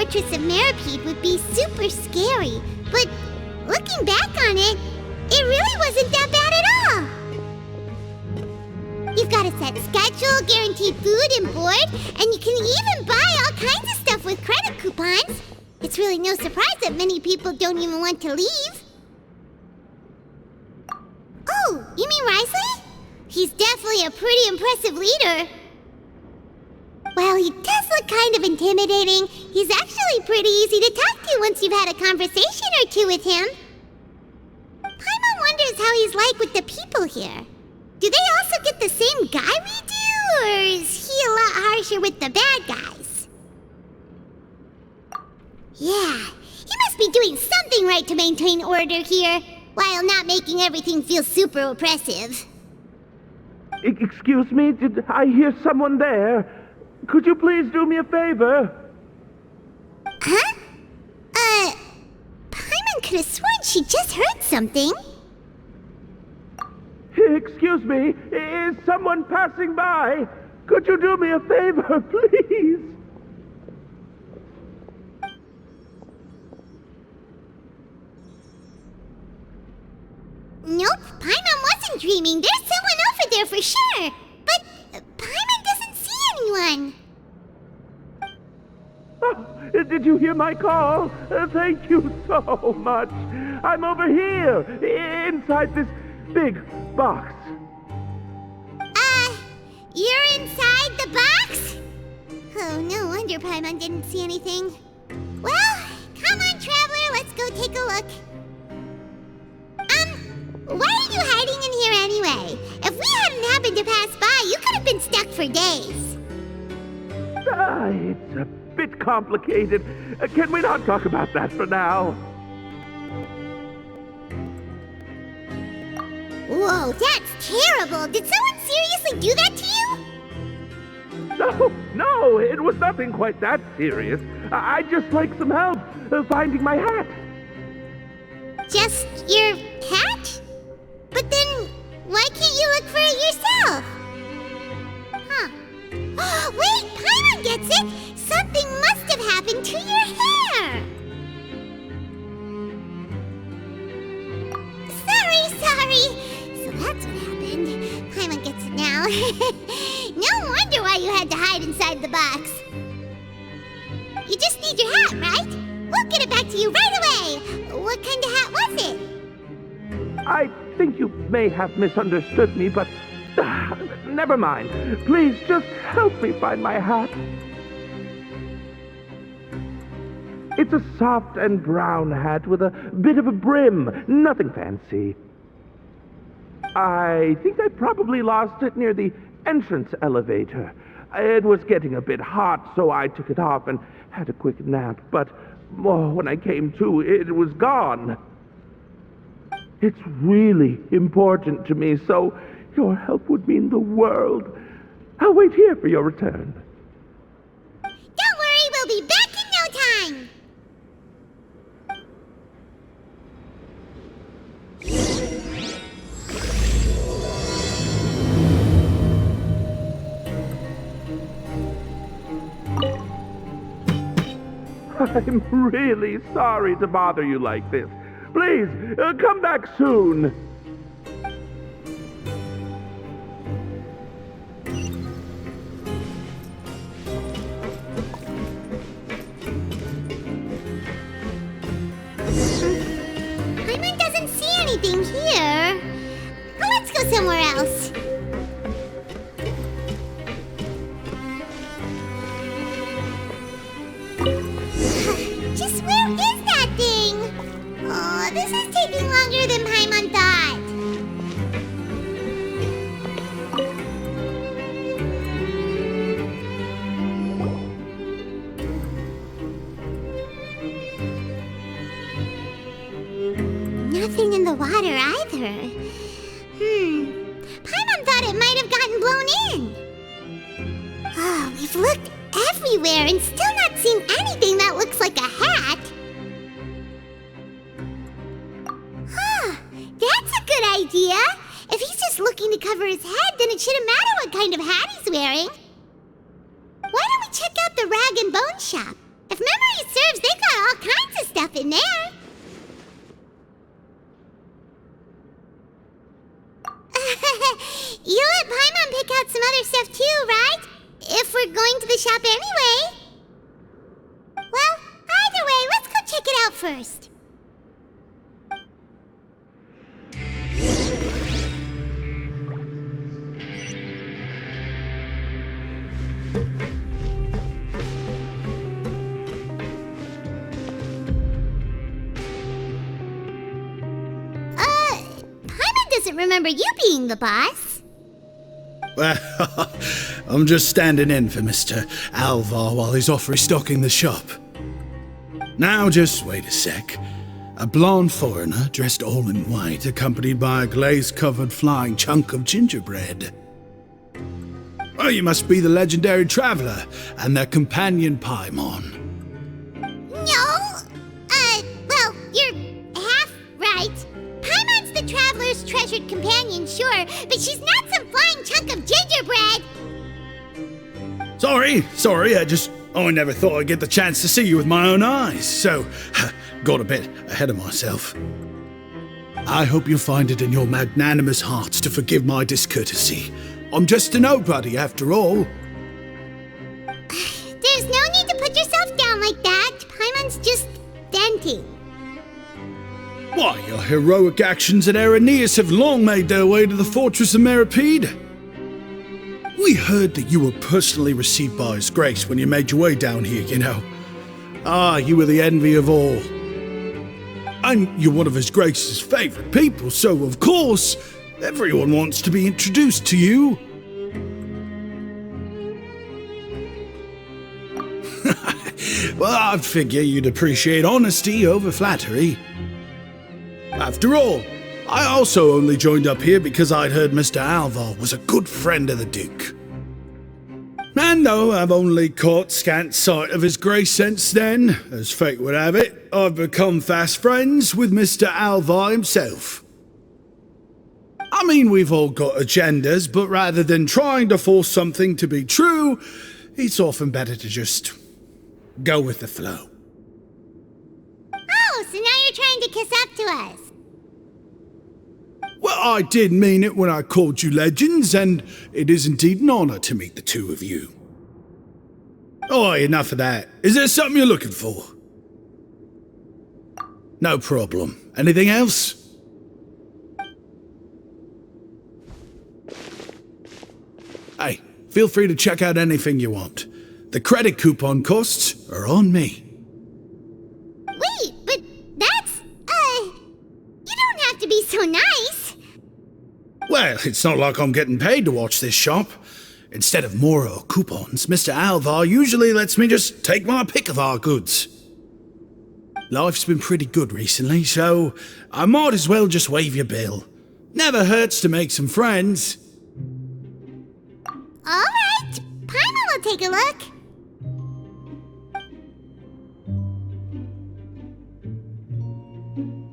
Fortress of Meropide would be super scary, but looking back on it, it really wasn't that bad at all. You've got a set schedule, guaranteed food and board, and you can even buy all kinds of stuff with credit coupons. It's really no surprise that many people don't even want to leave. Oh, you mean Wriothesley? He's definitely a pretty impressive leader. Well, he does look kind of intimidating. He's actually pretty easy to talk to once you've had a conversation or two with him. Paimon wonders how he's like with the people here. Do they also get the same guy we do, or is he a lot harsher with the bad guys? Yeah, he must be doing something right to maintain order here, while not making everything feel super oppressive. Excuse me, did I hear someone there? Could you please do me a favor? Huh? Paimon could have sworn she just heard something. Excuse me, is someone passing by? Could you do me a favor, please? Nope, Paimon wasn't dreaming. There's someone over there for sure. But Paimon doesn't see anyone. Oh, did you hear my call? Thank you so much. I'm over here, inside this big box. You're inside the box? Oh, no wonder Paimon didn't see anything. Well, come on, Traveler, let's go take a look. Why are you hiding in here anyway? If we hadn't happened to pass by, you could have been stuck for days. It's a bit complicated. Can we not talk about that for now? Whoa, that's terrible! Did someone seriously do that to you? No, it was nothing quite that serious. I'd just like some help finding my hat. Just your hat? But then, why can't you look for it yourself? Huh. Wait, Paimon gets it! Something must have happened to your hair! Sorry. So that's what happened. Paimon gets it now. No wonder why you had to hide inside the box. You just need your hat, right? We'll get it back to you right away! What kind of hat was it? I think you may have misunderstood me, but never mind. Please just help me find my hat. It's a soft and brown hat with a bit of a brim. Nothing fancy. I think I probably lost it near the entrance elevator. It was getting a bit hot, so I took it off and had a quick nap. But when I came to, it was gone. It's really important to me, so your help would mean the world. I'll wait here for your return. Don't worry, we'll be back in no time! I'm really sorry to bother you like this. Please, come back soon. Paimon doesn't see anything here. Let's go somewhere else. Just where is that thing? Oh, this is taking longer than Paimon thought. Nothing in the water either. Paimon thought it might have gotten blown in. Oh, we've looked everywhere and still not seen anything that looks like a hat. That's a good idea. If he's just looking to cover his head, then it shouldn't matter what kind of hat he's wearing. Why don't we check out the rag and bone shop? If memory serves, they've got all kinds of stuff in there. You let Paimon pick out some other stuff too, right? If we're going to the shop anyway. Well, either way, let's go check it out first. Paimon doesn't remember you being the boss. Well, I'm just standing in for Mr. Alvar while he's off restocking the shop. Now just wait a sec. A blonde foreigner dressed all in white, accompanied by a glaze-covered flying chunk of gingerbread. Oh, you must be the legendary traveler and their companion Paimon. No, well, you're half right. Paimon's the traveler's treasured companion, sure, but she's not some flying chunk of gingerbread. Sorry, I never thought I'd get the chance to see you with my own eyes, so got a bit ahead of myself. I hope you find it in your magnanimous hearts to forgive my discourtesy. I'm just a nobody, after all. There's no need to put yourself down like that. Paimon's just venting. Why, your heroic actions at Aeneas have long made their way to the Fortress of Meropide. We heard that you were personally received by His Grace when you made your way down here, you know. You were the envy of all. And you're one of His Grace's favorite people, so of course, everyone wants to be introduced to you. Well, I'd figure you'd appreciate honesty over flattery. After all, I also only joined up here because I'd heard Mr. Alvar was a good friend of the Duke. And though I've only caught scant sight of His Grace since then, as fate would have it, I've become fast friends with Mr. Alvar himself. I mean, we've all got agendas, but rather than trying to force something to be true, it's often better to just go with the flow. Oh, so now you're trying to kiss up to us. Well, I did mean it when I called you legends, and it is indeed an honor to meet the two of you. Oh, enough of that. Is there something you're looking for? No problem. Anything else? Hey, feel free to check out anything you want. The credit coupon costs are on me. Wait, but that's, you don't have to be so nice. Well, it's not like I'm getting paid to watch this shop. Instead of more or coupons, Mr. Alvar usually lets me just take my pick of our goods. Life's been pretty good recently, so I might as well just waive your bill. Never hurts to make some friends. All right, Paimon will take a look.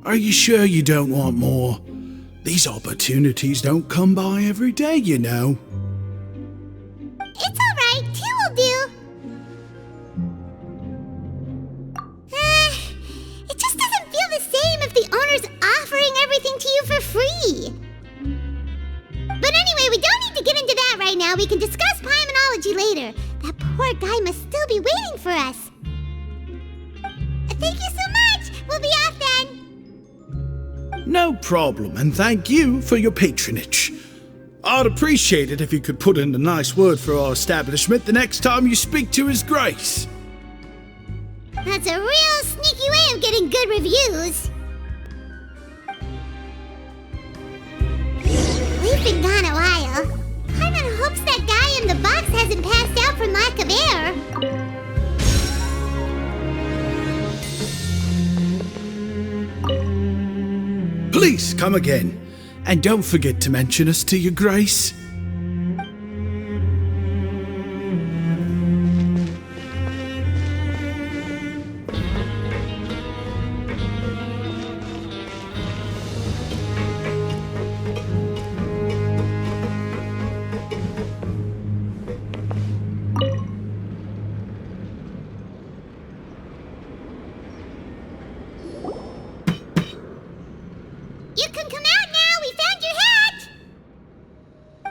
Are you sure you don't want more? These opportunities don't come by every day, you know. It's all right, two will do. It just doesn't feel the same if the owner's offering everything to you for free. But anyway, we don't need to get into that right now. We can discuss Paimonology later. That poor guy must still be waiting for us. Thank you so much. We'll be off then. No problem, and thank you for your patronage. I'd appreciate it if you could put in a nice word for our establishment the next time you speak to His Grace. That's a real sneaky way of getting good reviews. We've been gone a while. Paimon hopes that guy in the box hasn't passed out from lack of air. Please come again, and don't forget to mention us to your Grace.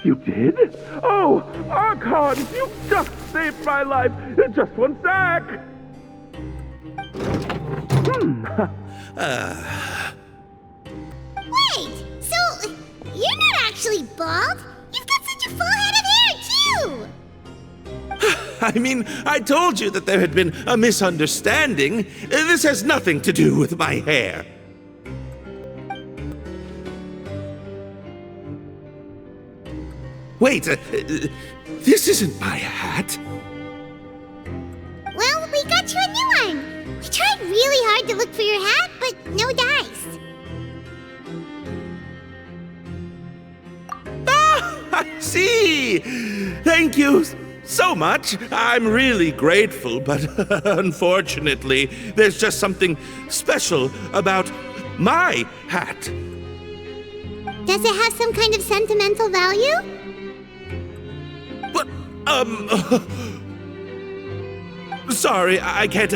You did? Oh, Archon, you just saved my life. Just one sec. Wait, so you're not actually bald? You've got such a full head of hair, too! I mean, I told you that there had been a misunderstanding. This has nothing to do with my hair. Wait, this isn't my hat. Well, we got you a new one. We tried really hard to look for your hat, but no dice. Ah, I see! Thank you so much. I'm really grateful, but unfortunately, there's just something special about my hat. Does it have some kind of sentimental value? But, sorry, I can't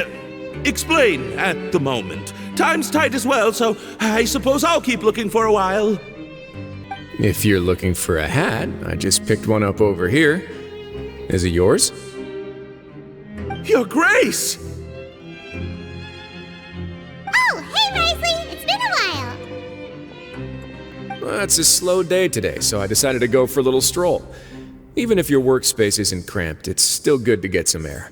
explain at the moment. Time's tight as well, so I suppose I'll keep looking for a while. If you're looking for a hat, I just picked one up over here. Is it yours? Your Grace! Oh, hey, Wriothesley! It's been a while! Well, it's a slow day today, so I decided to go for a little stroll. Even if your workspace isn't cramped, it's still good to get some air.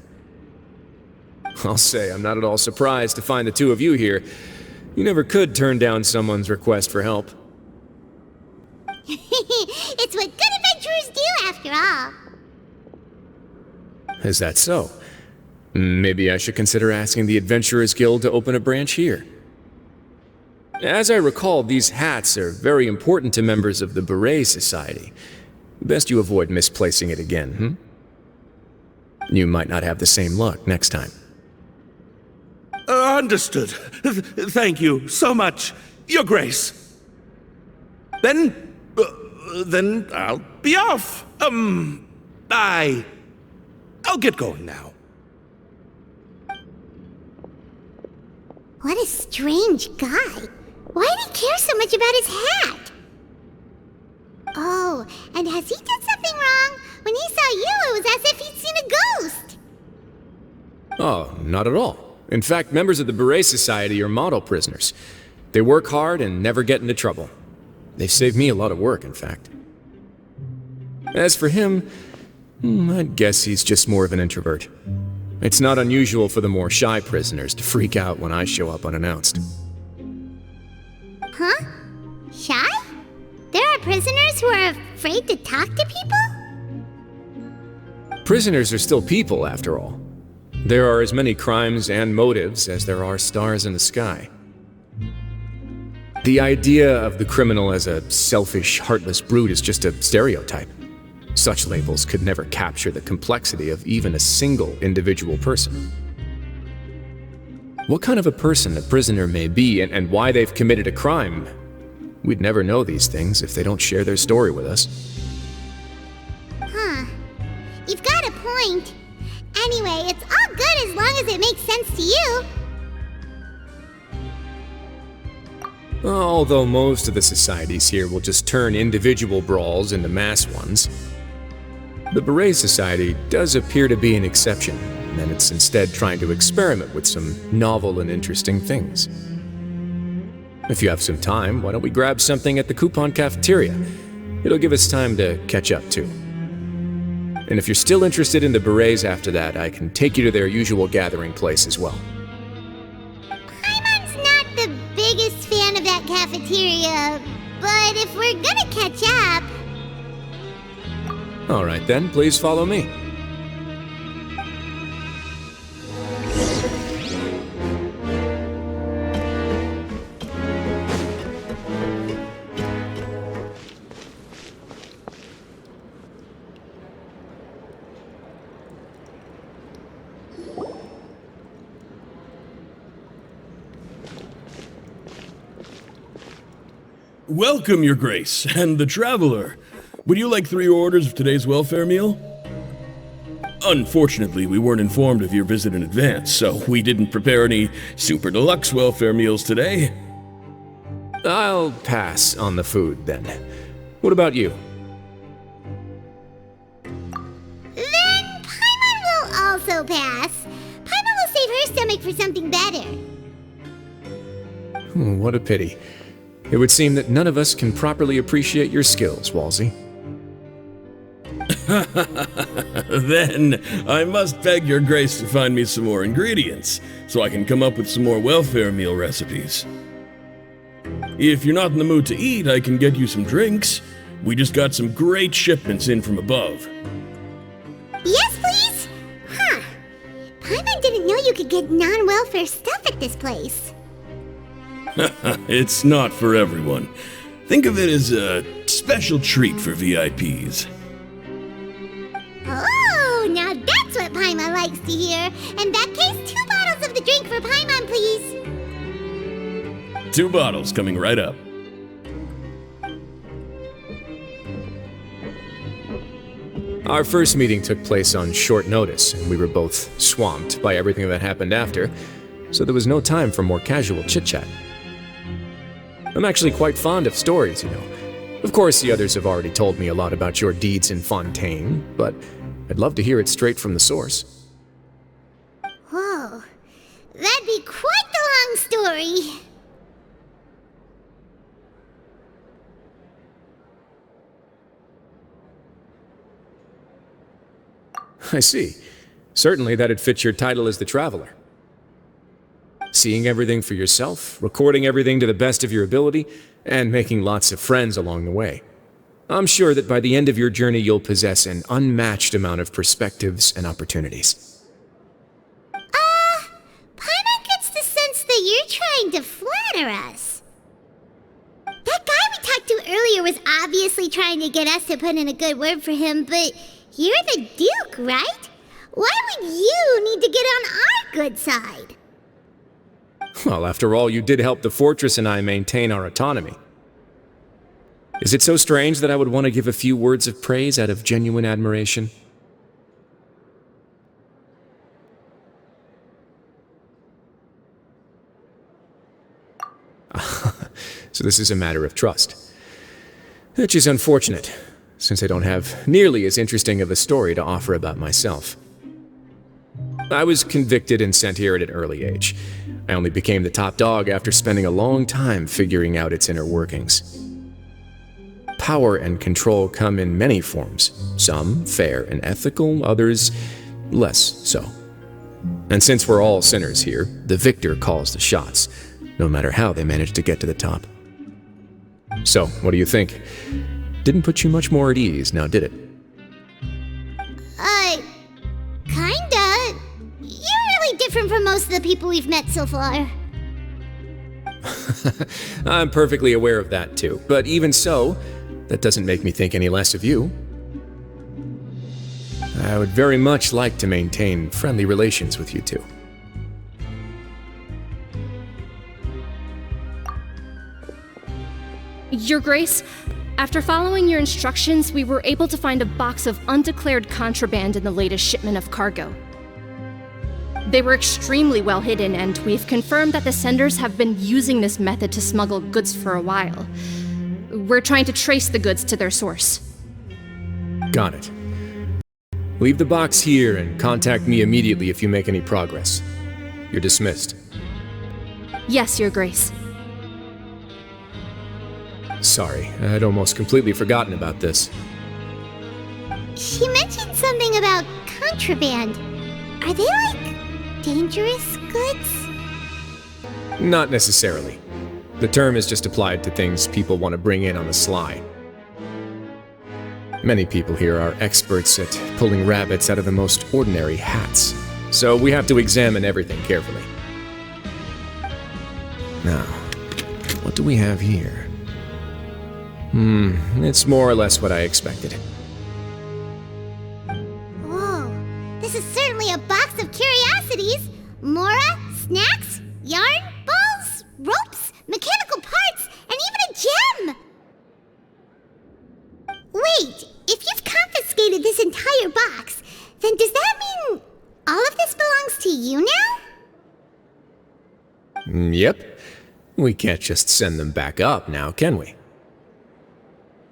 I'll say, I'm not at all surprised to find the two of you here. You never could turn down someone's request for help. It's what good adventurers do, after all. Is that so? Maybe I should consider asking the Adventurers Guild to open a branch here. As I recall, these hats are very important to members of the Beret Society. Best you avoid misplacing it again, You might not have the same luck next time. Understood. Thank you so much, Your Grace. Then I'll be off. I'll get going now. What a strange guy. Why did he care so much about his hat? Oh, and has he done something wrong? When he saw you, it was as if he'd seen a ghost. Oh, not at all. In fact, members of the Beret Society are model prisoners. They work hard and never get into trouble. They've saved me a lot of work, in fact. As for him, I'd guess he's just more of an introvert. It's not unusual for the more shy prisoners to freak out when I show up unannounced. Huh? Shy? There are prisoners who are afraid to talk to people? Prisoners are still people, after all. There are as many crimes and motives as there are stars in the sky. The idea of the criminal as a selfish, heartless brute is just a stereotype. Such labels could never capture the complexity of even a single individual person. What kind of a person a prisoner may be and why they've committed a crime, we'd never know these things if they don't share their story with us. Huh. You've got a point. Anyway, it's all good as long as it makes sense to you. Although most of the societies here will just turn individual brawls into mass ones, the Beret Society does appear to be an exception, and it's instead trying to experiment with some novel and interesting things. If you have some time, why don't we grab something at the coupon cafeteria? It'll give us time to catch up, too. And if you're still interested in the Berets after that, I can take you to their usual gathering place as well. Paimon's not the biggest fan of that cafeteria, but if we're gonna catch up... All right then, please follow me. Welcome, Your Grace, and the Traveler. Would you like 3 orders of today's welfare meal? Unfortunately, we weren't informed of your visit in advance, so we didn't prepare any super deluxe welfare meals today. I'll pass on the food, then. What about you? will pass. Paimon will save her stomach for something better. What a pity. It would seem that none of us can properly appreciate your skills, Walsey. Then I must beg your grace to find me some more ingredients, so I can come up with some more welfare meal recipes. If you're not in the mood to eat, I can get you some drinks. We just got some great shipments in from above. Yes, please? Huh. Paimon didn't know you could get non-welfare stuff at this place. It's not for everyone. Think of it as a special treat for VIPs. Oh, now that's what Paimon likes to hear. In that case, 2 bottles of the drink for Paimon, please. 2 bottles coming right up. Our first meeting took place on short notice, and we were both swamped by everything that happened after, so there was no time for more casual chit-chat. I'm actually quite fond of stories, you know. Of course, the others have already told me a lot about your deeds in Fontaine, but I'd love to hear it straight from the source. Whoa. That'd be quite the long story. I see. Certainly that'd fit your title as the Traveler. Seeing everything for yourself, recording everything to the best of your ability, and making lots of friends along the way. I'm sure that by the end of your journey you'll possess an unmatched amount of perspectives and opportunities. Paimon gets the sense that you're trying to flatter us. That guy we talked to earlier was obviously trying to get us to put in a good word for him, but you're the Duke, right? Why would you need to get on our good side? Well, after all, you did help the Fortress and I maintain our autonomy. Is it so strange that I would want to give a few words of praise out of genuine admiration? So this is a matter of trust. Which is unfortunate, since I don't have nearly as interesting of a story to offer about myself. I was convicted and sent here at an early age. I only became the top dog after spending a long time figuring out its inner workings. Power and control come in many forms, some fair and ethical, others less so. And since we're all sinners here, the victor calls the shots, no matter how they manage to get to the top. So, what do you think? Didn't put you much more at ease, now did it? Kinda. You're really different from most of the people we've met so far. I'm perfectly aware of that too, but even so, that doesn't make me think any less of you. I would very much like to maintain friendly relations with you two. Your Grace, after following your instructions, we were able to find a box of undeclared contraband in the latest shipment of cargo. They were extremely well hidden, and we've confirmed that the senders have been using this method to smuggle goods for a while. We're trying to trace the goods to their source. Got it. Leave the box here and contact me immediately if you make any progress. You're dismissed. Yes, Your Grace. Sorry, I'd almost completely forgotten about this. She mentioned something about contraband. Are they, like, dangerous goods? Not necessarily. The term is just applied to things people want to bring in on the sly. Many people here are experts at pulling rabbits out of the most ordinary hats, so we have to examine everything carefully. Now, what do we have here? It's more or less what I expected. Whoa, this is certainly a box of curiosities. Mora, snacks, yarn, balls, ropes, mechanical parts, and even a gem! Wait, if you've confiscated this entire box, then does that mean all of this belongs to you now? Yep. We can't just send them back up now, can we?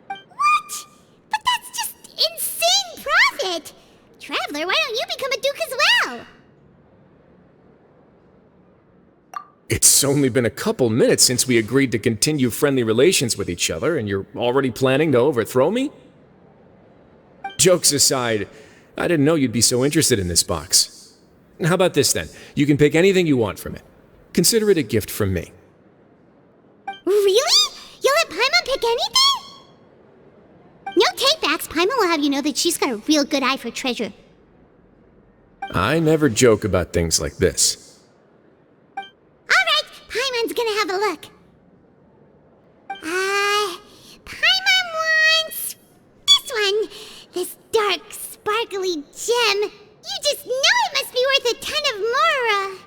What? But that's just insane profit! Traveler, why don't you become a duke as well? It's only been a couple minutes since we agreed to continue friendly relations with each other, and you're already planning to overthrow me? Jokes aside, I didn't know you'd be so interested in this box. How about this then? You can pick anything you want from it. Consider it a gift from me. Really? You'll let Paimon pick anything? No takebacks. Paimon will have you know that she's got a real good eye for treasure. I never joke about things like this. Alright, Paimon's gonna have a look. Paimon wants this one. This dark, sparkly gem. You just know it must be worth a ton of mora.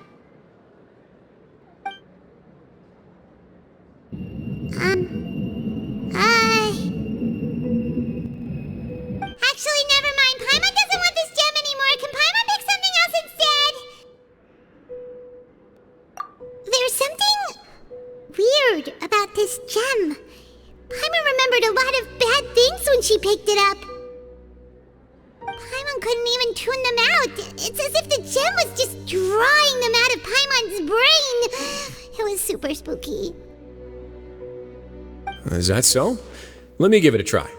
Actually, never mind. Paimon doesn't want this gem anymore. Can Paimon pick something else instead? There's something weird about this gem. Paimon remembered a lot of bad things when she picked it up. Paimon couldn't even tune them out. It's as if the gem was just drawing them out of Paimon's brain. It was super spooky. Is that so? Let me give it a try.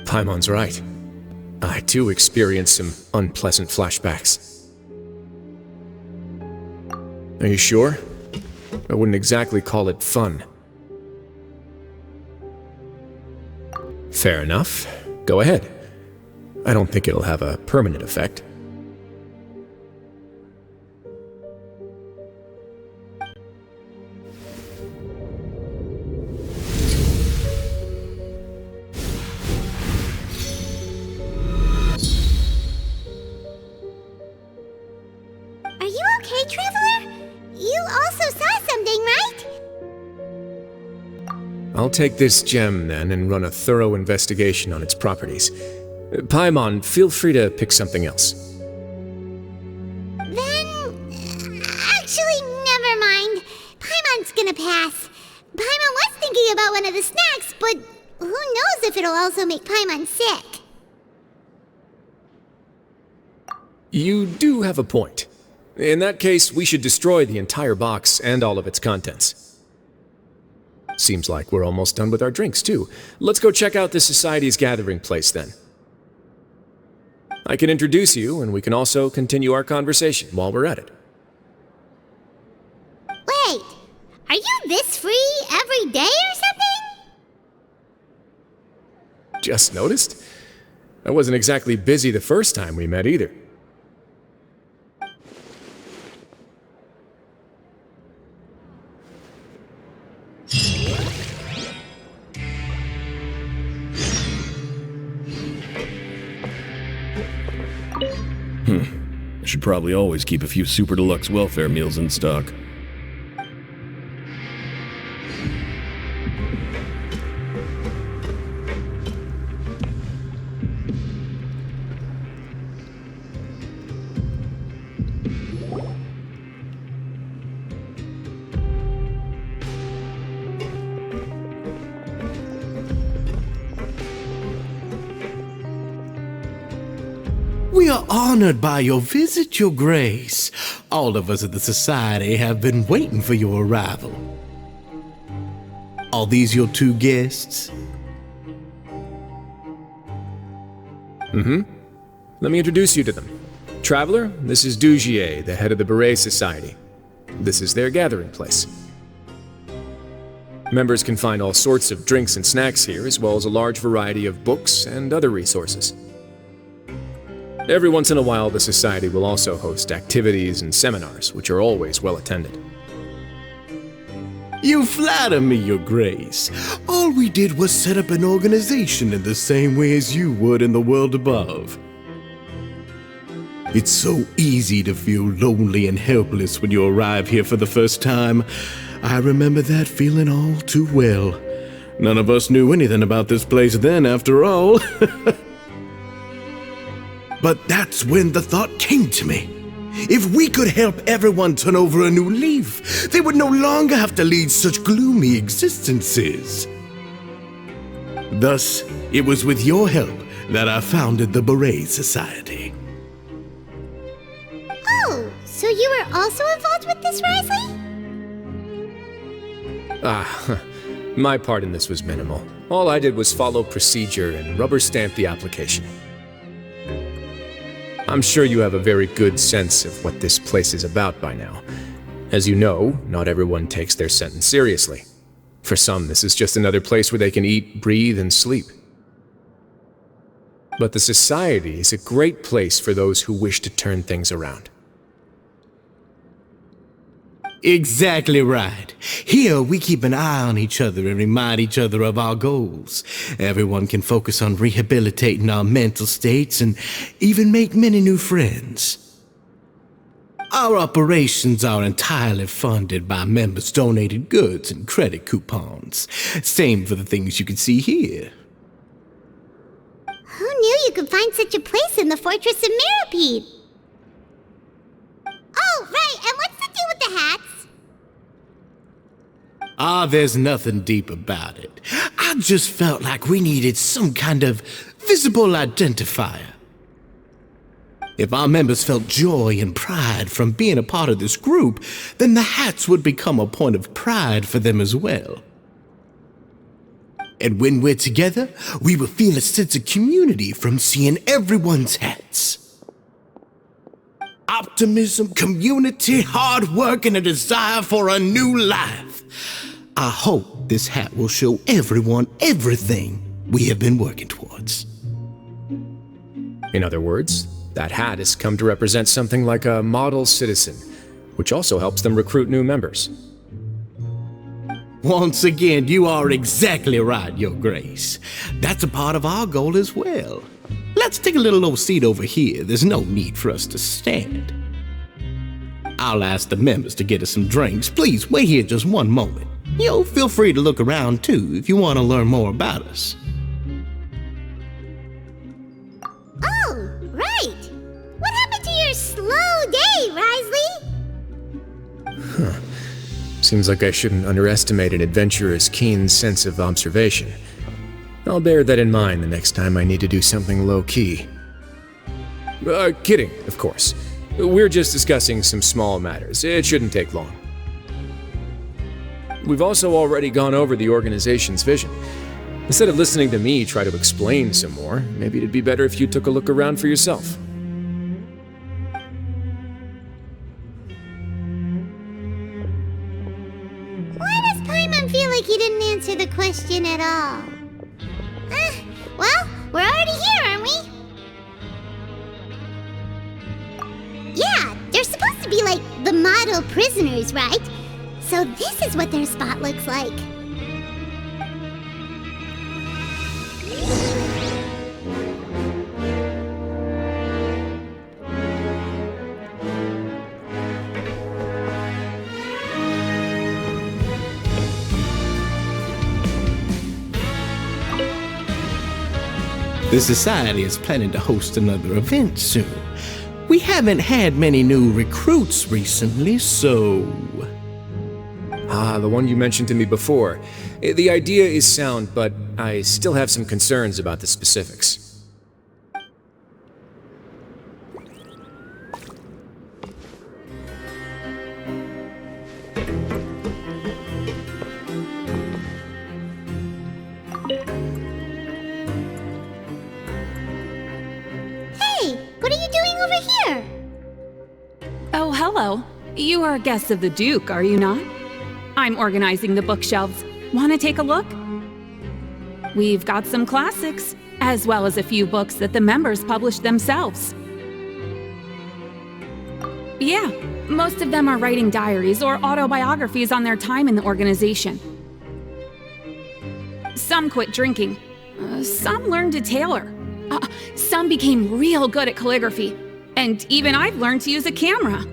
Paimon's right. I too experienced some unpleasant flashbacks. Are you sure? I wouldn't exactly call it fun. Fair enough. Go ahead. I don't think it'll have a permanent effect. Are you okay, Traveler? You also saw something, right? I'll take this gem, then, and run a thorough investigation on its properties. Paimon, feel free to pick something else. Then... actually, never mind. Paimon's gonna pass. Paimon was thinking about one of the snacks, but who knows if it'll also make Paimon sick. You do have a point. In that case, we should destroy the entire box and all of its contents. Seems like we're almost done with our drinks, too. Let's go check out the Society's gathering place, then. I can introduce you, and we can also continue our conversation while we're at it. Wait, are you this free every day or something? Just noticed? I wasn't exactly busy the first time we met, either. I should probably always keep a few super deluxe welfare meals in stock. We are honored by your visit, Your Grace. All of us at the Society have been waiting for your arrival. Are these your two guests? Let me introduce you to them. Traveler, this is Dugier, the head of the Beret Society. This is their gathering place. Members can find all sorts of drinks and snacks here, as well as a large variety of books and other resources. Every once in a while, the Society will also host activities and seminars, which are always well attended. You flatter me, Your Grace. All we did was set up an organization in the same way as you would in the world above. It's so easy to feel lonely and helpless when you arrive here for the first time. I remember that feeling all too well. None of us knew anything about this place then, after all. But that's when the thought came to me. If we could help everyone turn over a new leaf, they would no longer have to lead such gloomy existences. Thus, it was with your help that I founded the Beret Society. Oh, so you were also involved with this, Wriothesley? My part in this was minimal. All I did was follow procedure and rubber stamp the application. I'm sure you have a very good sense of what this place is about by now. As you know, not everyone takes their sentence seriously. For some, this is just another place where they can eat, breathe, and sleep. But the Society is a great place for those who wish to turn things around. Exactly right. Here, we keep an eye on each other and remind each other of our goals. Everyone can focus on rehabilitating our mental states and even make many new friends. Our operations are entirely funded by members' donated goods and credit coupons. Same for the things you can see here. Who knew you could find such a place in the Fortress of Meropide? Oh, right, and what's the deal with the hats? There's nothing deep about it. I just felt like we needed some kind of visible identifier. If our members felt joy and pride from being a part of this group, then the hats would become a point of pride for them as well. And when we're together, we will feel a sense of community from seeing everyone's hats. Optimism, community, hard work, and a desire for a new life. I hope this hat will show everyone everything we have been working towards. In other words, that hat has come to represent something like a model citizen, which also helps them recruit new members. Once again, you are exactly right, Your Grace. That's a part of our goal as well. Let's take a little old seat over here. There's no need for us to stand. I'll ask the members to get us some drinks. Please wait here just one moment. Feel free to look around too if you want to learn more about us. Oh, right. What happened to your slow day, Wriothesley? Seems like I shouldn't underestimate an adventurer's keen sense of observation. I'll bear that in mind the next time I need to do something low-key. Kidding, of course. We're just discussing some small matters. It shouldn't take long. We've also already gone over the organization's vision. Instead of listening to me try to explain some more, maybe it'd be better if you took a look around for yourself. Why does Paimon feel like he didn't answer the question at all? Well, we're already here, aren't we? Yeah, they're supposed to be like the model prisoners, right? So this is what their spot looks like. The Society is planning to host another event soon. We haven't had many new recruits recently, so... The one you mentioned to me before. The idea is sound, but I still have some concerns about the specifics. Hey, what are you doing over here? Oh, hello. You are guests of the Duke, are you not? I'm organizing the bookshelves. Want to take a look? We've got some classics, as well as a few books that the members publish themselves. Yeah, most of them are writing diaries or autobiographies on their time in the organization. Some quit drinking. Some learned to tailor. Some became real good at calligraphy. And even I've learned to use a camera.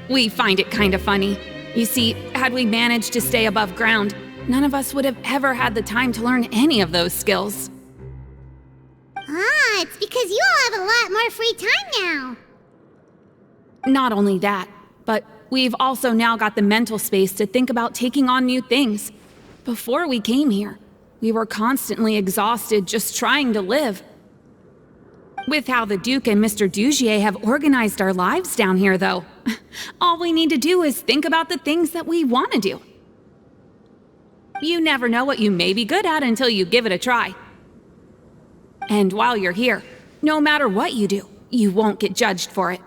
We find it kind of funny. You see, had we managed to stay above ground, none of us would have ever had the time to learn any of those skills. It's because you all have a lot more free time now. Not only that, but we've also now got the mental space to think about taking on new things. Before we came here, We were constantly exhausted just trying to live. With how the Duke and Mr. Dugier have organized our lives down here, though, all we need to do is think about the things that we want to do. You never know what you may be good at until you give it a try. And while you're here, no matter what you do, you won't get judged for it.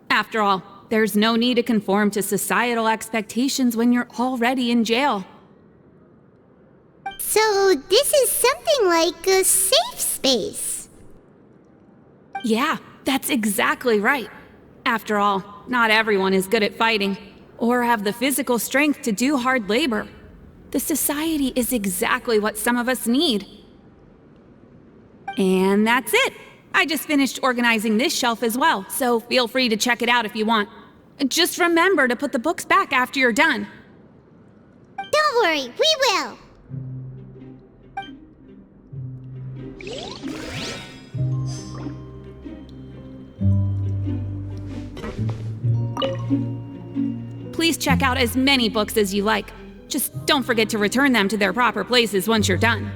After all, there's no need to conform to societal expectations when you're already in jail. So this is something like a safe space. Yeah, that's exactly right. After all, not everyone is good at fighting, or have the physical strength to do hard labor. The society is exactly what some of us need. And that's it. I just finished organizing this shelf as well, so feel free to check it out if you want. Just remember to put the books back after you're done. Don't worry, we will. Please check out as many books as you like. Just don't forget to return them to their proper places once you're done.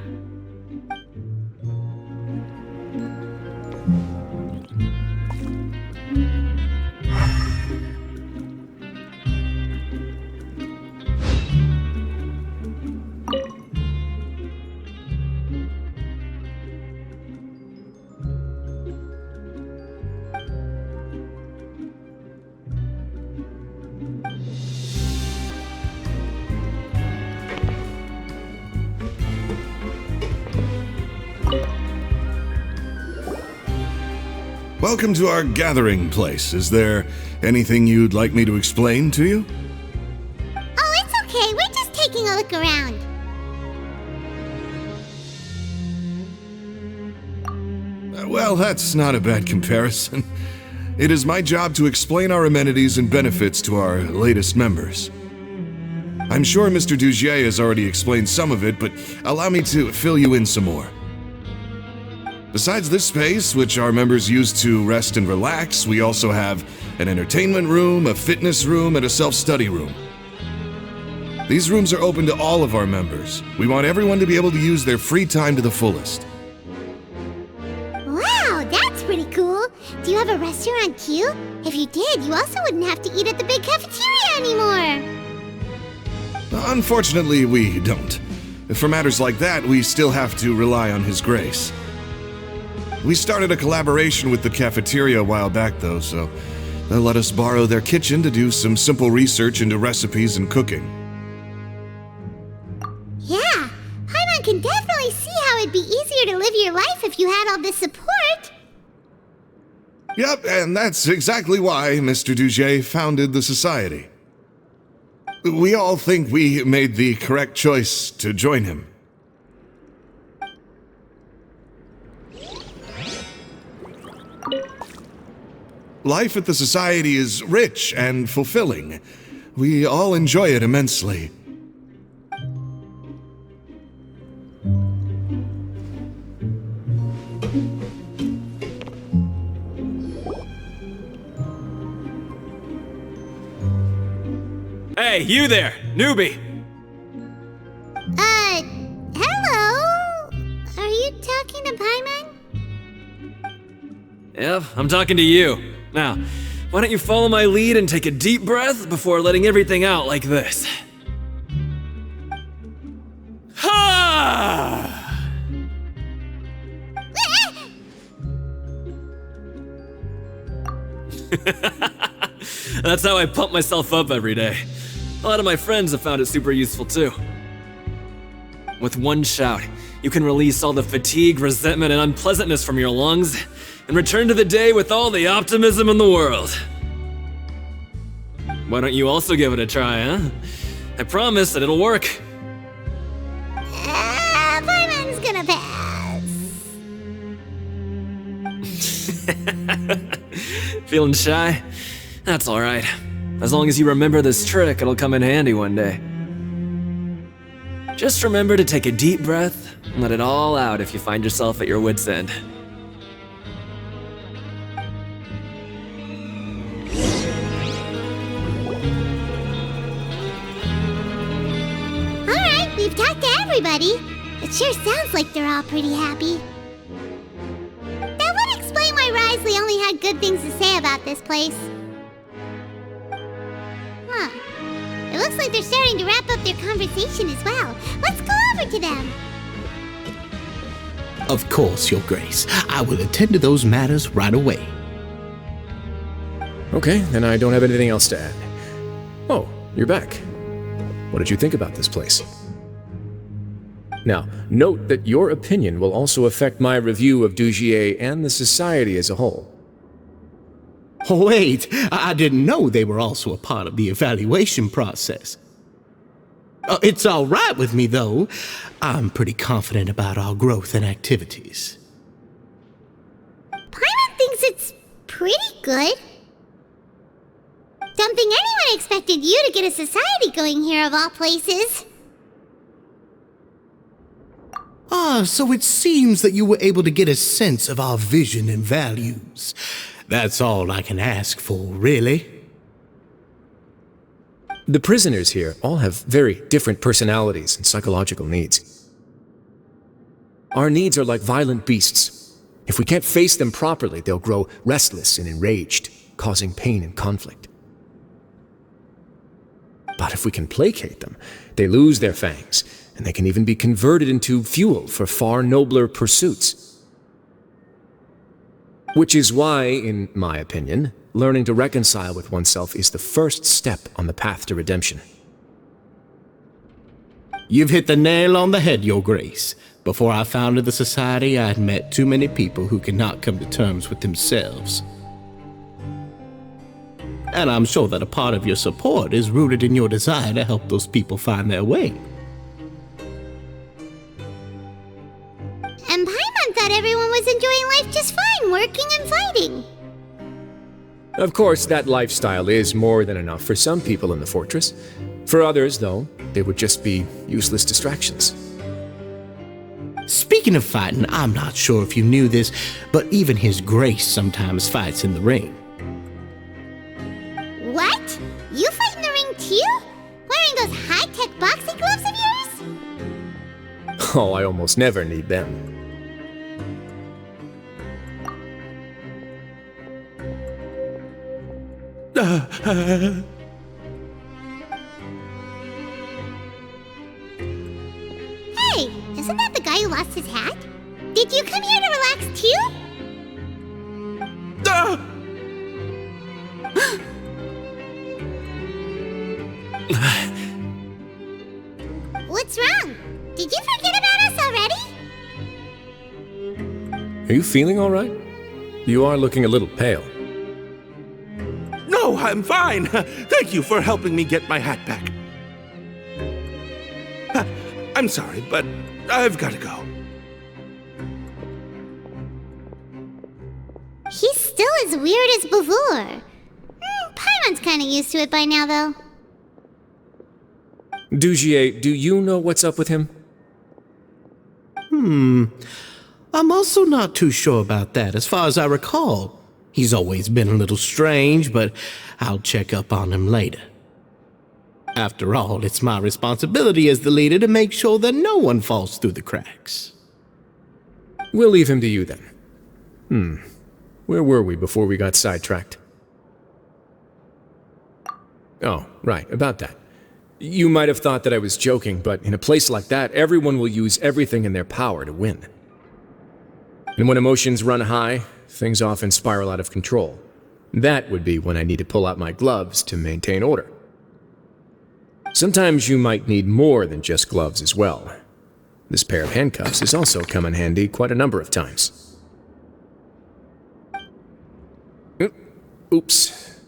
Welcome to our gathering place. Is there anything you'd like me to explain to you? Oh, it's okay. We're just taking a look around. Well, that's not a bad comparison. It is my job to explain our amenities and benefits to our latest members. I'm sure Mr. Dugier has already explained some of it, but allow me to fill you in some more. Besides this space, which our members use to rest and relax, we also have an entertainment room, a fitness room, and a self-study room. These rooms are open to all of our members. We want everyone to be able to use their free time to the fullest. Wow, that's pretty cool. Do you have a restaurant queue? If you did, you also wouldn't have to eat at the big cafeteria anymore. Unfortunately, we don't. For matters like that, we still have to rely on His grace. We started a collaboration with the cafeteria a while back, though, so they'll let us borrow their kitchen to do some simple research into recipes and cooking. Yeah, Paimon can definitely see how it'd be easier to live your life if you had all this support. Yep, and that's exactly why Mr. Dugier founded the society. We all think we made the correct choice to join him. Life at the Society is rich and fulfilling. We all enjoy it immensely. Hey, you there, newbie! Hello? Are you talking to Paimon? Yep, I'm talking to you. Now, why don't you follow my lead and take a deep breath before letting everything out like this? Ha! That's how I pump myself up every day. A lot of my friends have found it super useful too. With one shout, you can release all the fatigue, resentment, and unpleasantness from your lungs and return to the day with all the optimism in the world. Why don't you also give it a try, huh? I promise that it'll work. Paimon's gonna pass. Feeling shy? That's alright. As long as you remember this trick, it'll come in handy one day. Just remember to take a deep breath and let it all out if you find yourself at your wit's end. Alright, we've talked to everybody. It sure sounds like they're all pretty happy. That would explain why Wriothesley only had good things to say about this place. Huh. It looks like they're starting to wrap up their conversation as well. Let's go over to them. Of course, Your Grace. I will attend to those matters right away. Okay, then I don't have anything else to add. Oh, you're back. What did you think about this place? Now, note that your opinion will also affect my review of Dugier and the Society as a whole. Wait, I didn't know they were also a part of the evaluation process. It's all right with me, though. I'm pretty confident about our growth and activities. Paimon thinks it's pretty good. Don't think anyone expected you to get a society going here of all places. So it seems that you were able to get a sense of our vision and values. That's all I can ask for, really. The prisoners here all have very different personalities and psychological needs. Our needs are like violent beasts. If we can't face them properly, they'll grow restless and enraged, causing pain and conflict. But if we can placate them, they lose their fangs, and they can even be converted into fuel for far nobler pursuits. Which is why, in my opinion, learning to reconcile with oneself is the first step on the path to redemption. You've hit the nail on the head, Your Grace. Before I founded the Society, I had met too many people who could not come to terms with themselves. And I'm sure that a part of your support is rooted in your desire to help those people find their way. And Paimon thought everyone was enjoying life just fine, working and fighting. Of course, that lifestyle is more than enough for some people in the fortress. For others, though, they would just be useless distractions. Speaking of fighting, I'm not sure if you knew this, but even His Grace sometimes fights in the ring. What? You fight in the ring too? Wearing those high-tech boxing gloves of yours? Oh, I almost never need them. Hey, isn't that the guy who lost his hat? Did you come here to relax too? What's wrong? Did you forget about us already? Are you feeling all right? You are looking a little pale. No, I'm fine. Thank you for helping me get my hat back. I'm sorry, but I've got to go. He's still as weird as before. Paimon's kind of used to it by now, though. Dugier, do you know what's up with him? I'm also not too sure about that. As far as I recall, he's always been a little strange, but I'll check up on him later. After all, it's my responsibility as the leader to make sure that no one falls through the cracks. We'll leave him to you then. Where were we before we got sidetracked? Oh, right, about that. You might have thought that I was joking, but in a place like that, everyone will use everything in their power to win. And when emotions run high, things often spiral out of control. That would be when I need to pull out my gloves to maintain order. Sometimes you might need more than just gloves as well. This pair of handcuffs has also come in handy quite a number of times. Oops.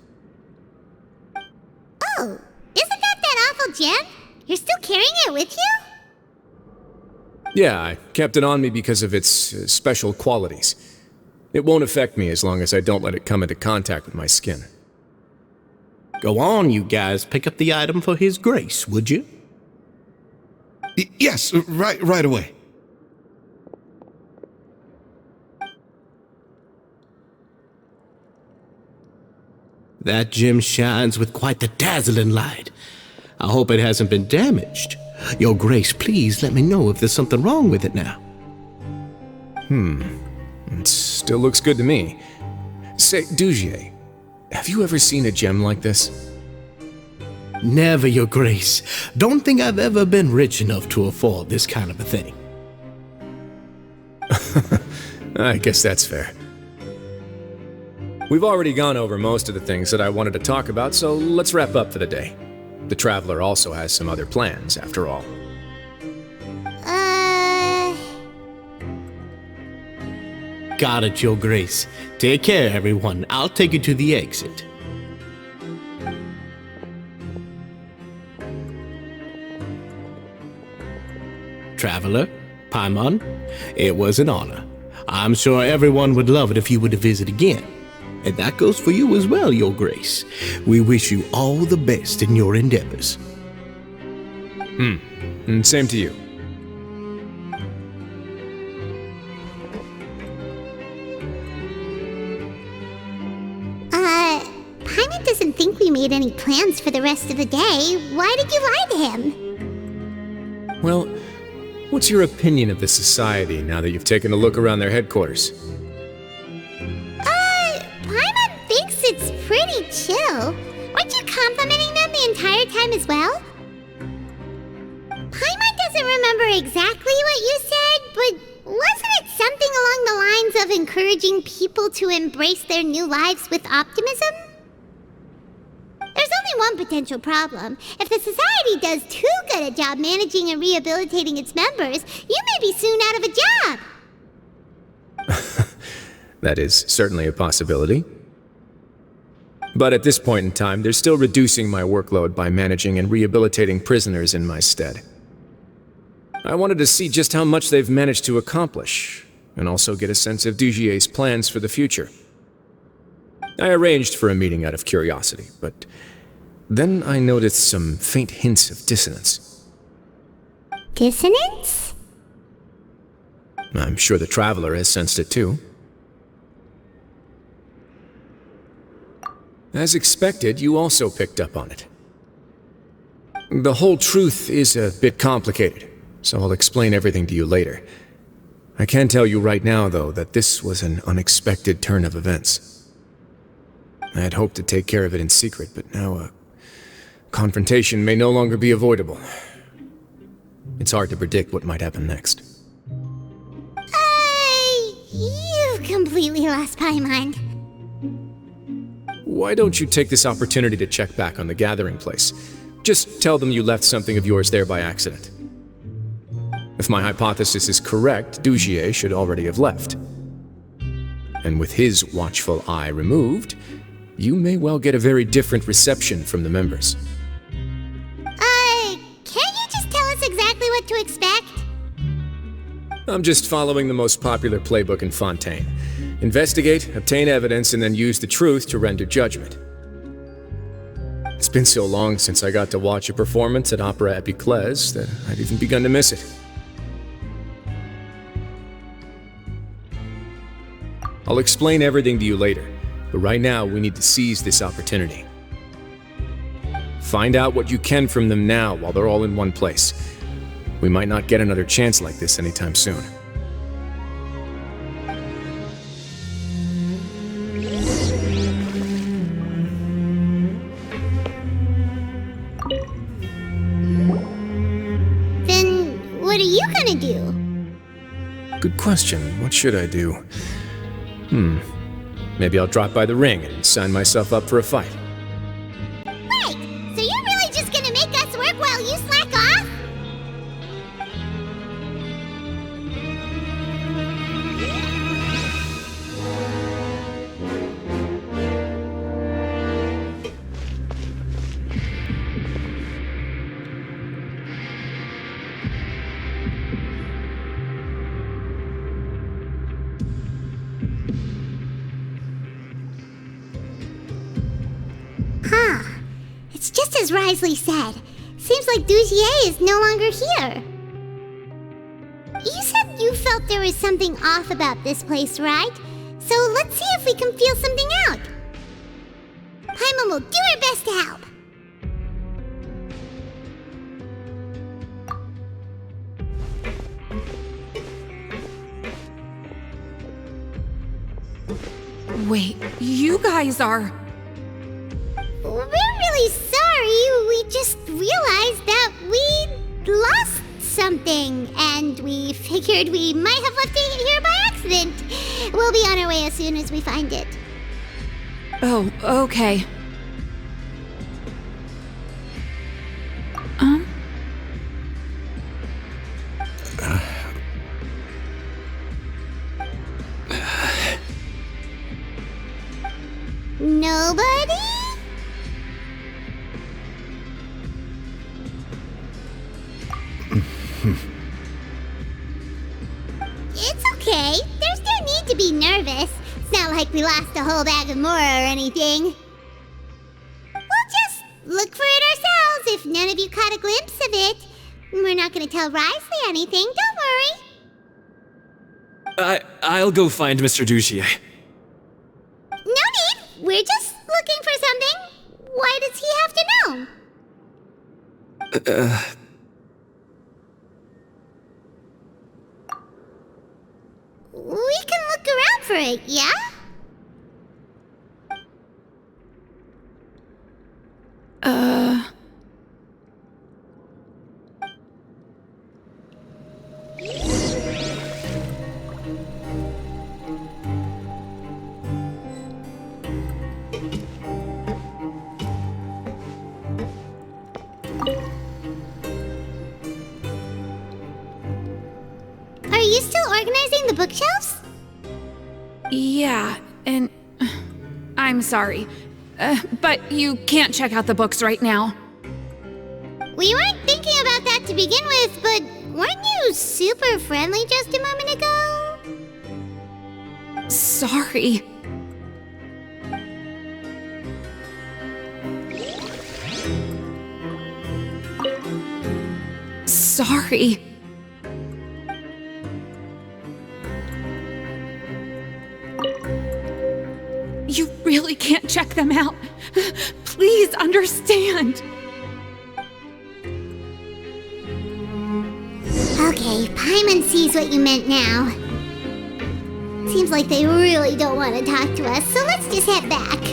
Oh, isn't that awful gem? You're still carrying it with you? Yeah, I kept it on me because of its special qualities. It won't affect me as long as I don't let it come into contact with my skin. Go on, you guys. Pick up the item for His Grace, would you? Yes, right away. That gem shines with quite the dazzling light. I hope it hasn't been damaged. Your Grace, please let me know if there's something wrong with it now. It still looks good to me. Say, Dugier, have you ever seen a gem like this? Never, Your Grace. Don't think I've ever been rich enough to afford this kind of a thing. I guess that's fair. We've already gone over most of the things that I wanted to talk about, so let's wrap up for the day. The Traveler also has some other plans, after all. Got it, Your Grace. Take care, everyone. I'll take you to the exit. Traveler, Paimon, it was an honor. I'm sure everyone would love it if you were to visit again. And that goes for you as well, Your Grace. We wish you all the best in your endeavors. And same to you. Paimon doesn't think we made any plans for the rest of the day. Why did you lie to him? Well, what's your opinion of the Society now that you've taken a look around their headquarters? Paimon thinks it's pretty chill. Weren't you complimenting them the entire time as well? Paimon doesn't remember exactly what you said, but wasn't it something along the lines of encouraging people to embrace their new lives with optimism? There's only one potential problem. If the Society does too good a job managing and rehabilitating its members, you may be soon out of a job. That is certainly a possibility. But at this point in time, they're still reducing my workload by managing and rehabilitating prisoners in my stead. I wanted to see just how much they've managed to accomplish, and also get a sense of Dugier's plans for the future. I arranged for a meeting out of curiosity, but then I noticed some faint hints of dissonance. Dissonance? I'm sure the Traveler has sensed it too. As expected, you also picked up on it. The whole truth is a bit complicated, so I'll explain everything to you later. I can tell you right now, though, that this was an unexpected turn of events. I had hoped to take care of it in secret, but now a confrontation may no longer be avoidable. It's hard to predict what might happen next. You've completely lost Paimon. Why don't you take this opportunity to check back on the gathering place? Just tell them you left something of yours there by accident. If my hypothesis is correct, Dugier should already have left. And with his watchful eye removed, you may well get a very different reception from the members. Can't you just tell us exactly what to expect? I'm just following the most popular playbook in Fontaine. Investigate, obtain evidence, and then use the truth to render judgment. It's been so long since I got to watch a performance at Opera Epiclese that I'd even begun to miss it. I'll explain everything to you later, but right now we need to seize this opportunity. Find out what you can from them now while they're all in one place. We might not get another chance like this anytime soon. Then what are you gonna do? Good question. What should I do? Maybe I'll drop by the ring and sign myself up for a fight. Wait, so you're really just gonna make us work while you slack off? It's just as Wriothesley said. Seems like Dugier is no longer here. You said you felt there was something off about this place, right? So let's see if we can feel something out. Paimon will do her best to help. Wait, you guys are... We're really sorry. We just realized that we lost something, and we figured we might have left it here by accident. We'll be on our way as soon as we find it. Oh, okay. Nobody? It's okay. There's no need to be nervous. It's not like we lost a whole bag of Mora or anything. We'll just look for it ourselves if none of you caught a glimpse of it. We're not gonna tell Wriothesley anything, don't worry. I'll go find Mr. Dugier. No need. We're just looking for something. Why does he have to know? We can look around for it, yeah? Are you still organizing the bookshelves? Yeah, and... I'm sorry. But you can't check out the books right now. We weren't thinking about that to begin with, but weren't you super friendly just a moment ago? Sorry. Sorry. You really can't check them out. Please understand. Okay, Paimon sees what you meant now. Seems like they really don't want to talk to us, so let's just head back.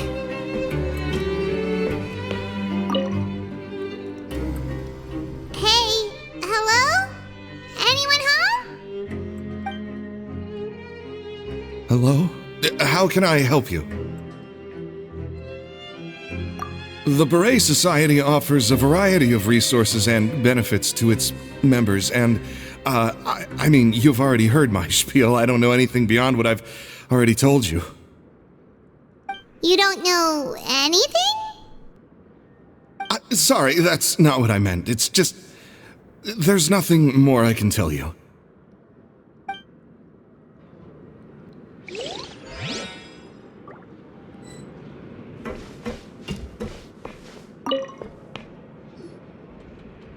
Hey, hello? Anyone home? Hello? How can I help you? The Beret Society offers a variety of resources and benefits to its members, and, I mean, you've already heard my spiel. I don't know anything beyond what I've already told you. You don't know anything? Sorry, that's not what I meant. It's just... there's nothing more I can tell you.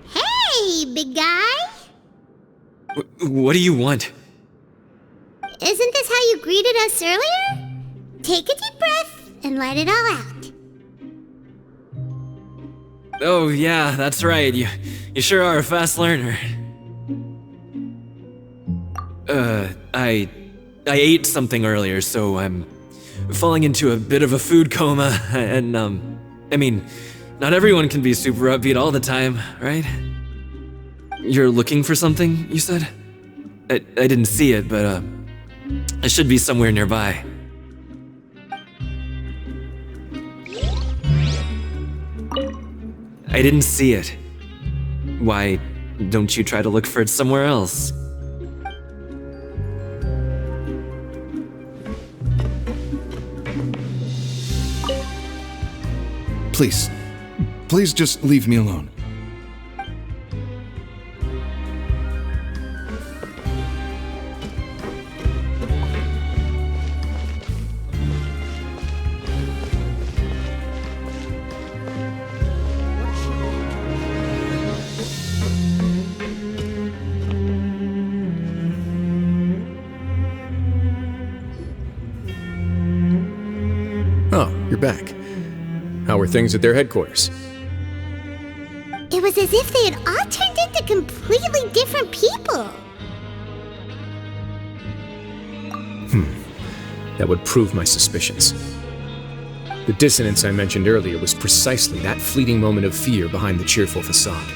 Hey, big guy? What do you want? Isn't this how you greeted us earlier? Take a deep breath and let it all out. Oh yeah, that's right. You sure are a fast learner. I ate something earlier, so I'm falling into a bit of a food coma, and I mean, not everyone can be super upbeat all the time, right? You're looking for something, you said? I didn't see it, but it should be somewhere nearby. I didn't see it. Why don't you try to look for it somewhere else? Please just leave me alone. Oh, you're back. How were things at their headquarters? It was as if they had all turned into completely different people. that would prove my suspicions. The dissonance I mentioned earlier was precisely that fleeting moment of fear behind the cheerful facade.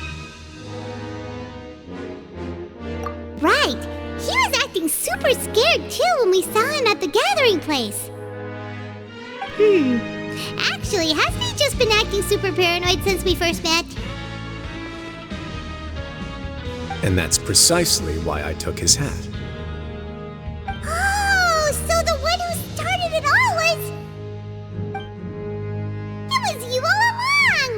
Right. He was acting super scared too when we saw him at the gathering place. Actually, hasn't he just been acting super paranoid since we first met? And that's precisely why I took his hat. Oh, so the one who started it all was... It was you all along!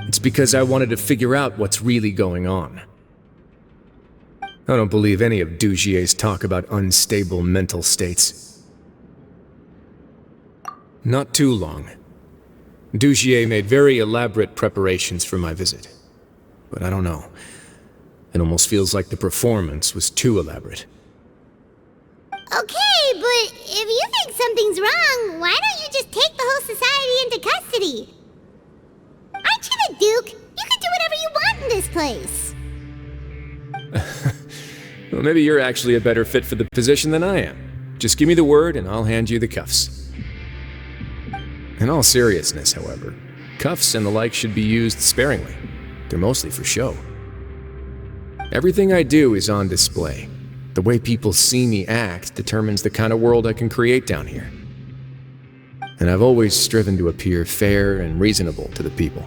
It's because I wanted to figure out what's really going on. I don't believe any of Dugier's talk about unstable mental states. Not too long. Dugier made very elaborate preparations for my visit. But I don't know. It almost feels like the performance was too elaborate. Okay, but if you think something's wrong, why don't you just take the whole society into custody? Aren't you the Duke? You can do whatever you want in this place. Well, maybe you're actually a better fit for the position than I am. Just give me the word and I'll hand you the cuffs. In all seriousness, however, cuffs and the like should be used sparingly. They're mostly for show. Everything I do is on display. The way people see me act determines the kind of world I can create down here. And I've always striven to appear fair and reasonable to the people.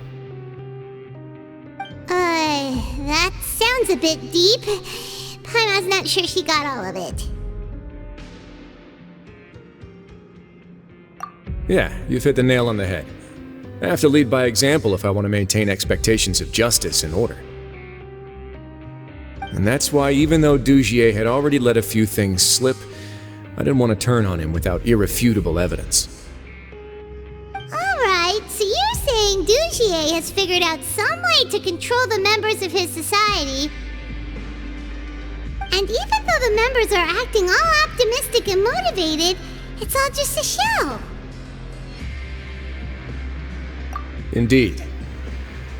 That sounds a bit deep. Paimon's not sure she got all of it. Yeah, you've hit the nail on the head. I have to lead by example if I want to maintain expectations of justice and order. And that's why, even though Dugier had already let a few things slip, I didn't want to turn on him without irrefutable evidence. Alright, so you're saying Dugier has figured out some way to control the members of his society. And even though the members are acting all optimistic and motivated, it's all just a show. Indeed.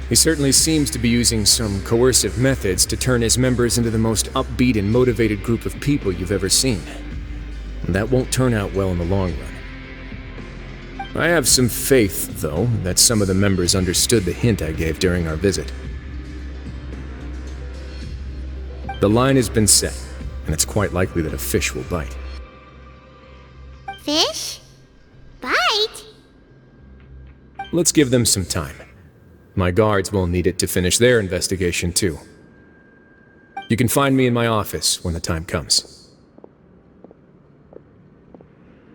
He certainly seems to be using some coercive methods to turn his members into the most upbeat and motivated group of people you've ever seen. And that won't turn out well in the long run. I have some faith, though, that some of the members understood the hint I gave during our visit. The line has been set, and it's quite likely that a fish will bite. Fish? Bite? Let's give them some time. My guards will need it to finish their investigation, too. You can find me in my office when the time comes.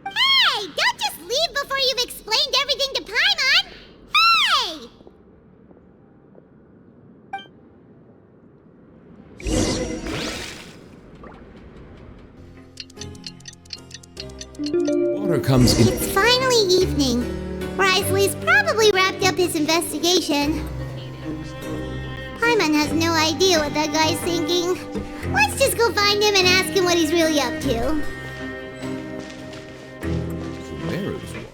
Hey! Don't just leave before you've explained everything to Paimon! Hey! Water comes in. It's finally evening. Wriothesley's probably wrapped up his investigation. Paimon has no idea what that guy's thinking. Let's just go find him and ask him what he's really up to. There is one.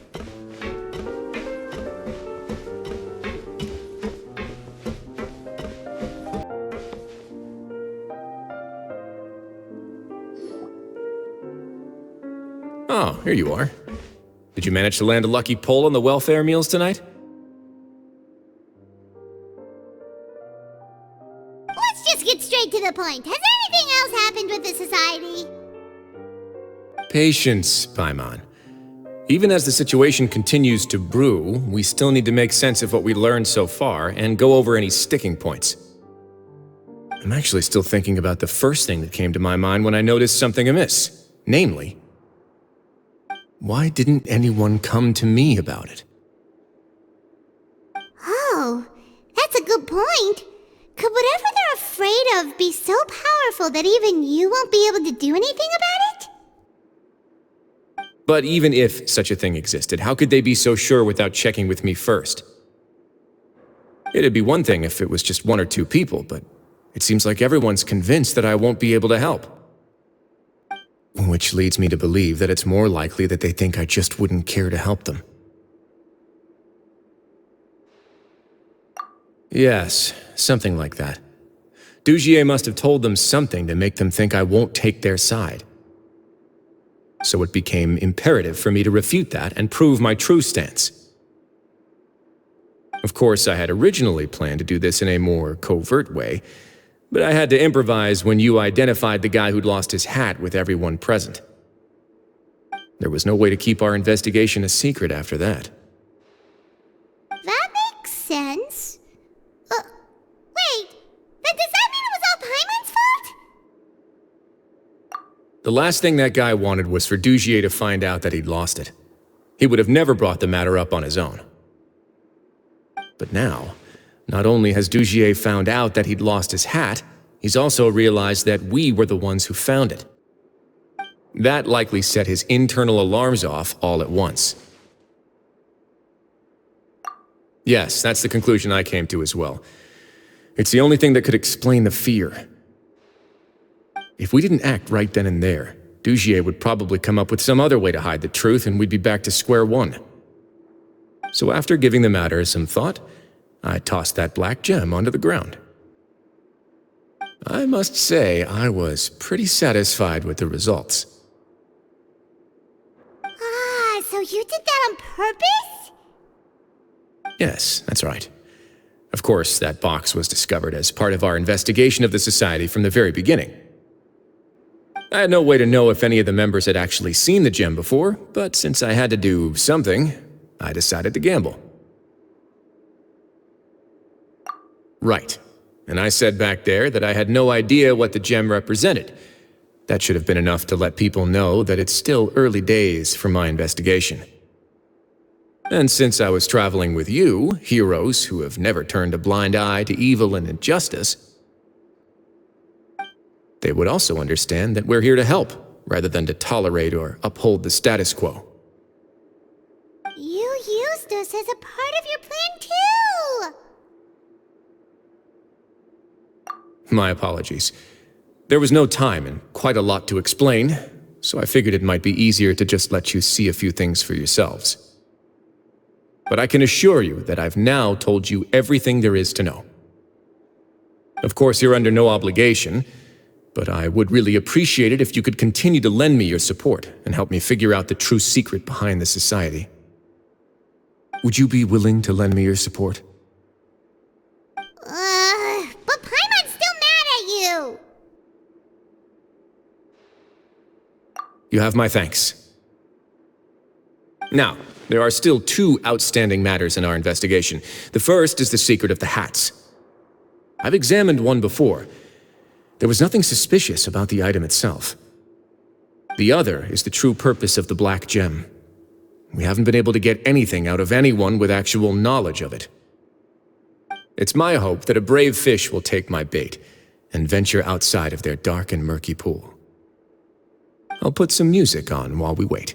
Oh, here you are. Did you manage to land a lucky pull on the welfare meals tonight? Let's just get straight to the point. Has anything else happened with the society? Patience, Paimon. Even as the situation continues to brew, we still need to make sense of what we learned so far and go over any sticking points. I'm actually still thinking about the first thing that came to my mind when I noticed something amiss. Namely, why didn't anyone come to me about it? Oh, that's a good point. Could whatever they're afraid of be so powerful that even you won't be able to do anything about it? But even if such a thing existed, how could they be so sure without checking with me first? It'd be one thing if it was just one or two people, but it seems like everyone's convinced that I won't be able to help. Which leads me to believe that it's more likely that they think I just wouldn't care to help them. Yes, something like that. Dugier must have told them something to make them think I won't take their side. So it became imperative for me to refute that and prove my true stance. Of course, I had originally planned to do this in a more covert way, but I had to improvise when you identified the guy who'd lost his hat with everyone present. There was no way to keep our investigation a secret after that. That makes sense. Wait, then does that mean it was all Paimon's fault? The last thing that guy wanted was for Dugier to find out that he'd lost it. He would have never brought the matter up on his own. But now, not only has Dugier found out that he'd lost his hat, he's also realized that we were the ones who found it. That likely set his internal alarms off all at once. Yes, that's the conclusion I came to as well. It's the only thing that could explain the fear. If we didn't act right then and there, Dugier would probably come up with some other way to hide the truth and we'd be back to square one. So after giving the matter some thought, I tossed that black gem onto the ground. I must say, I was pretty satisfied with the results. So you did that on purpose? Yes, that's right. Of course, that box was discovered as part of our investigation of the Society from the very beginning. I had no way to know if any of the members had actually seen the gem before, but since I had to do something, I decided to gamble. Right. And I said back there that I had no idea what the gem represented. That should have been enough to let people know that it's still early days for my investigation. And since I was traveling with you, heroes who have never turned a blind eye to evil and injustice, they would also understand that we're here to help, rather than to tolerate or uphold the status quo. You used us as a part of your plan too! My apologies. There was no time and quite a lot to explain, so I figured it might be easier to just let you see a few things for yourselves. But I can assure you that I've now told you everything there is to know. Of course, you're under no obligation, but I would really appreciate it if you could continue to lend me your support and help me figure out the true secret behind the Society. Would you be willing to lend me your support? But Paimon's still mad at you! You have my thanks. Now, there are still two outstanding matters in our investigation. The first is the secret of the hats. I've examined one before. There was nothing suspicious about the item itself. The other is the true purpose of the black gem. We haven't been able to get anything out of anyone with actual knowledge of it. It's my hope that a brave fish will take my bait and venture outside of their dark and murky pool. I'll put some music on while we wait.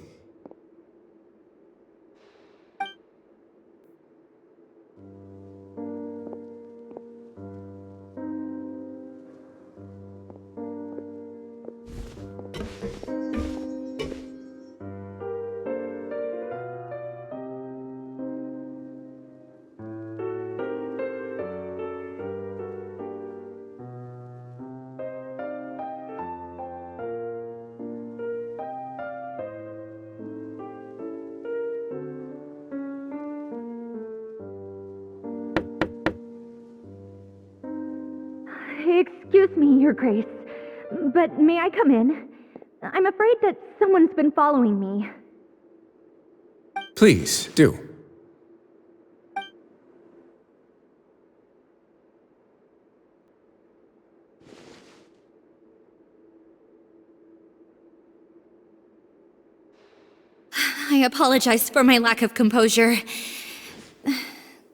Excuse me, Your Grace, but may I come in? I'm afraid that someone's been following me. Please, do. I apologize for my lack of composure.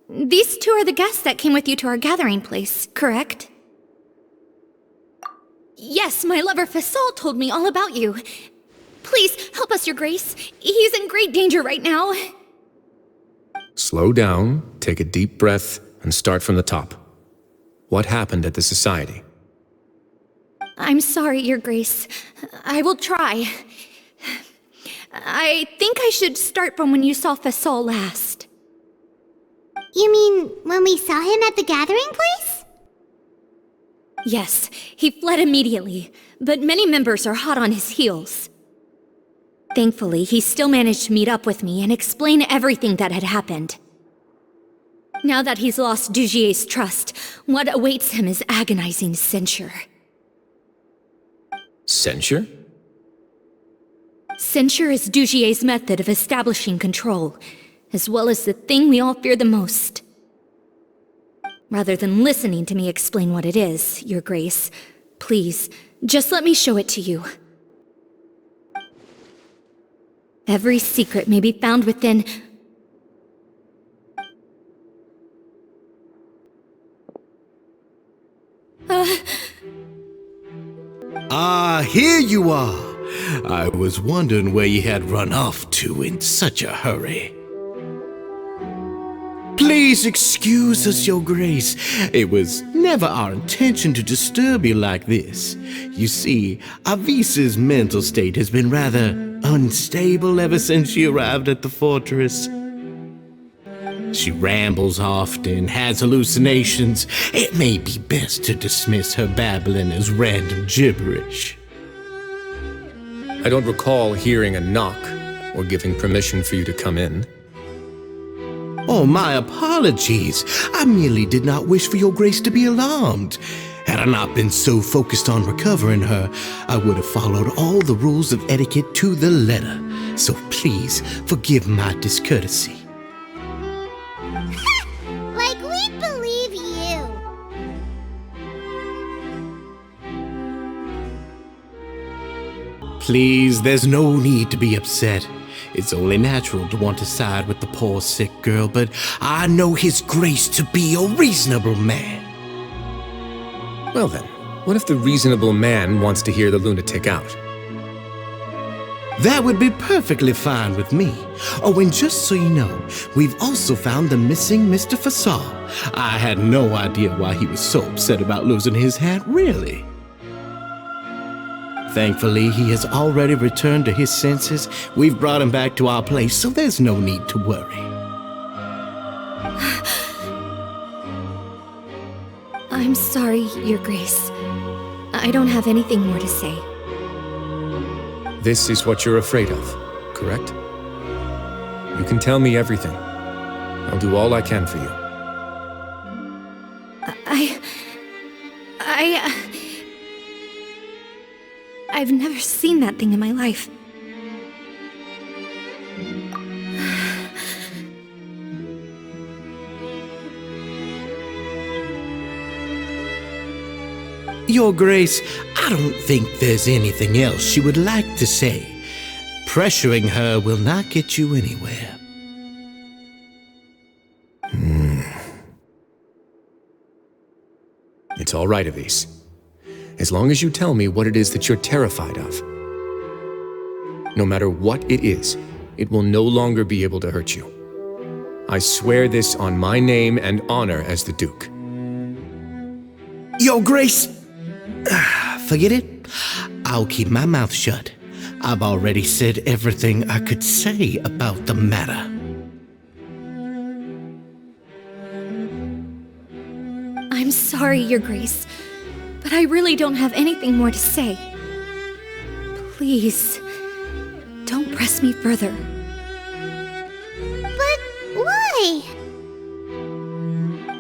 These two are the guests that came with you to our gathering place, correct? Yes, my lover Fasol told me all about you. Please, help us, Your Grace. He's in great danger right now. Slow down, take a deep breath, and start from the top. What happened at the Society? I'm sorry, Your Grace. I will try. I think I should start from when you saw Fasol last. You mean when we saw him at the gathering place? Yes, he fled immediately, but many members are hot on his heels. Thankfully, he still managed to meet up with me and explain everything that had happened. Now that he's lost Dugier's trust, what awaits him is agonizing censure. Censure? Censure is Dugier's method of establishing control, as well as the thing we all fear the most. Rather than listening to me explain what it is, Your Grace, please, just let me show it to you. Every secret may be found within... Here you are! I was wondering where you had run off to in such a hurry. Please excuse us, Your Grace. It was never our intention to disturb you like this. You see, Avisa's mental state has been rather unstable ever since she arrived at the fortress. She rambles often, has hallucinations. It may be best to dismiss her babbling as random gibberish. I don't recall hearing a knock or giving permission for you to come in. Oh, my apologies. I merely did not wish for Your Grace to be alarmed. Had I not been so focused on recovering her, I would have followed all the rules of etiquette to the letter. So please, forgive my discourtesy. Like we believe you. Please, there's no need to be upset. It's only natural to want to side with the poor sick girl, but I know His Grace to be a reasonable man. Well then, what if the reasonable man wants to hear the lunatic out? That would be perfectly fine with me. Oh, and just so you know, we've also found the missing Mr. Fasal. I had no idea why he was so upset about losing his hat, really. Thankfully, he has already returned to his senses. We've brought him back to our place, so there's no need to worry. I'm sorry, Your Grace. I don't have anything more to say. This is what you're afraid of, correct? You can tell me everything. I'll do all I can for you. I've never seen that thing in my life. Your Grace, I don't think there's anything else she would like to say. Pressuring her will not get you anywhere. It's all right, Avise. As long as you tell me what it is that you're terrified of. No matter what it is, it will no longer be able to hurt you. I swear this on my name and honor as the Duke. Your Grace! Forget it. I'll keep my mouth shut. I've already said everything I could say about the matter. I'm sorry, Your Grace, but I really don't have anything more to say. Please, don't press me further. But why?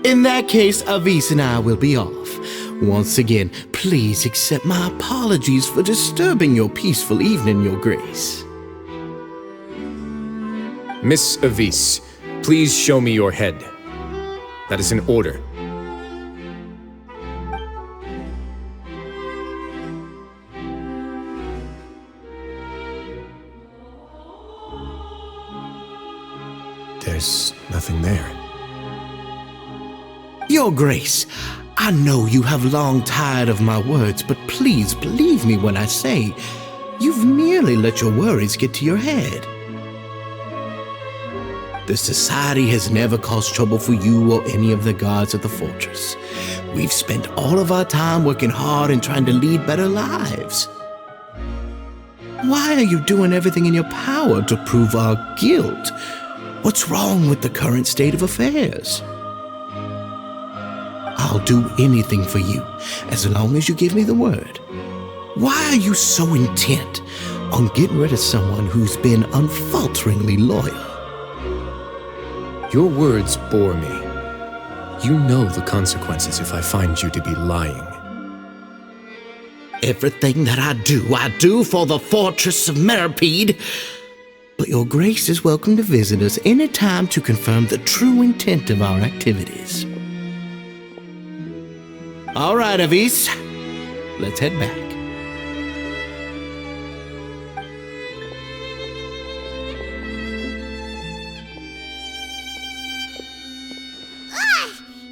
In that case, Avise and I will be off. Once again, please accept my apologies for disturbing your peaceful evening, Your Grace. Miss Avise, please show me your head. That is an order. There's nothing there. Your Grace, I know you have long tired of my words, but please believe me when I say you've merely let your worries get to your head. The Society has never caused trouble for you or any of the guards of the fortress. We've spent all of our time working hard and trying to lead better lives. Why are you doing everything in your power to prove our guilt? What's wrong with the current state of affairs? I'll do anything for you, as long as you give me the word. Why are you so intent on getting rid of someone who's been unfalteringly loyal. Your words bore me. You know the consequences if I find you to be lying. Everything that I do for the Fortress of Meropide. But your grace is welcome to visit us any time to confirm the true intent of our activities. All right, Avis. Let's head back.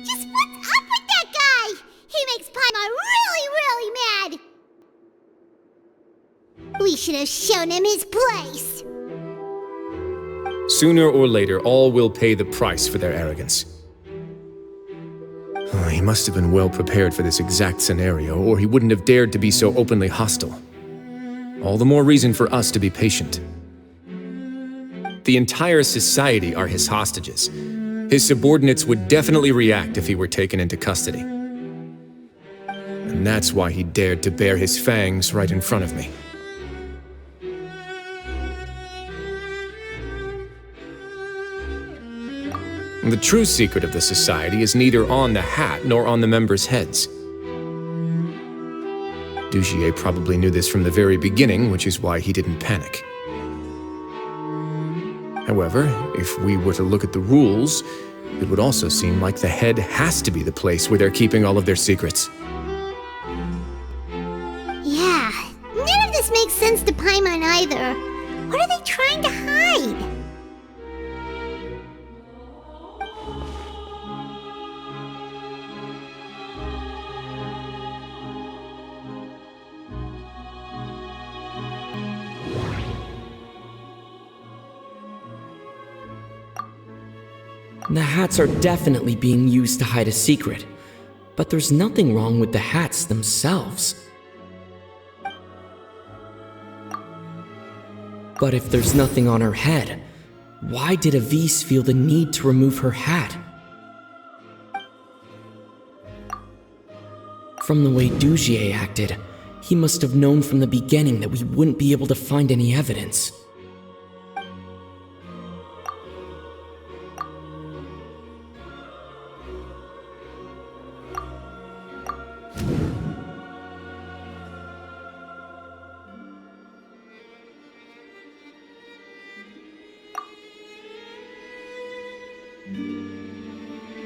Just what's up with that guy? He makes Paimon really mad. We should have shown him his place. Sooner or later, all will pay the price for their arrogance. He must have been well prepared for this exact scenario, or he wouldn't have dared to be so openly hostile. All the more reason for us to be patient. The entire society are his hostages. His subordinates would definitely react if he were taken into custody. And that's why he dared to bare his fangs right in front of me. The true secret of the society is neither on the hat nor on the members' heads. Dugier probably knew this from the very beginning, which is why he didn't panic. However, if we were to look at the rules, it would also seem like the head has to be the place where they're keeping all of their secrets. Yeah, none of this makes sense to Paimon either. What are they trying to hide? The hats are definitely being used to hide a secret, but there's nothing wrong with the hats themselves. But if there's nothing on her head, why did Avis feel the need to remove her hat? From the way Dugier acted, he must have known from the beginning that we wouldn't be able to find any evidence.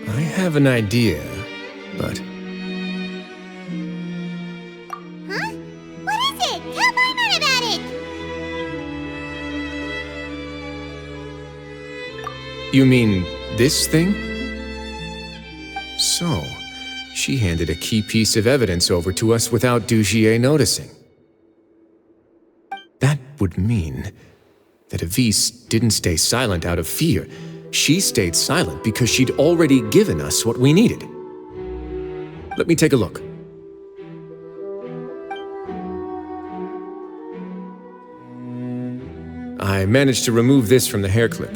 I have an idea, but... Huh? What is it? Tell Paimon about it! You mean this thing? So, she handed a key piece of evidence over to us without Dugier noticing. That would mean that Avis didn't stay silent out of fear. She stayed silent because she'd already given us what we needed. Let me take a look. I managed to remove this from the hair clip.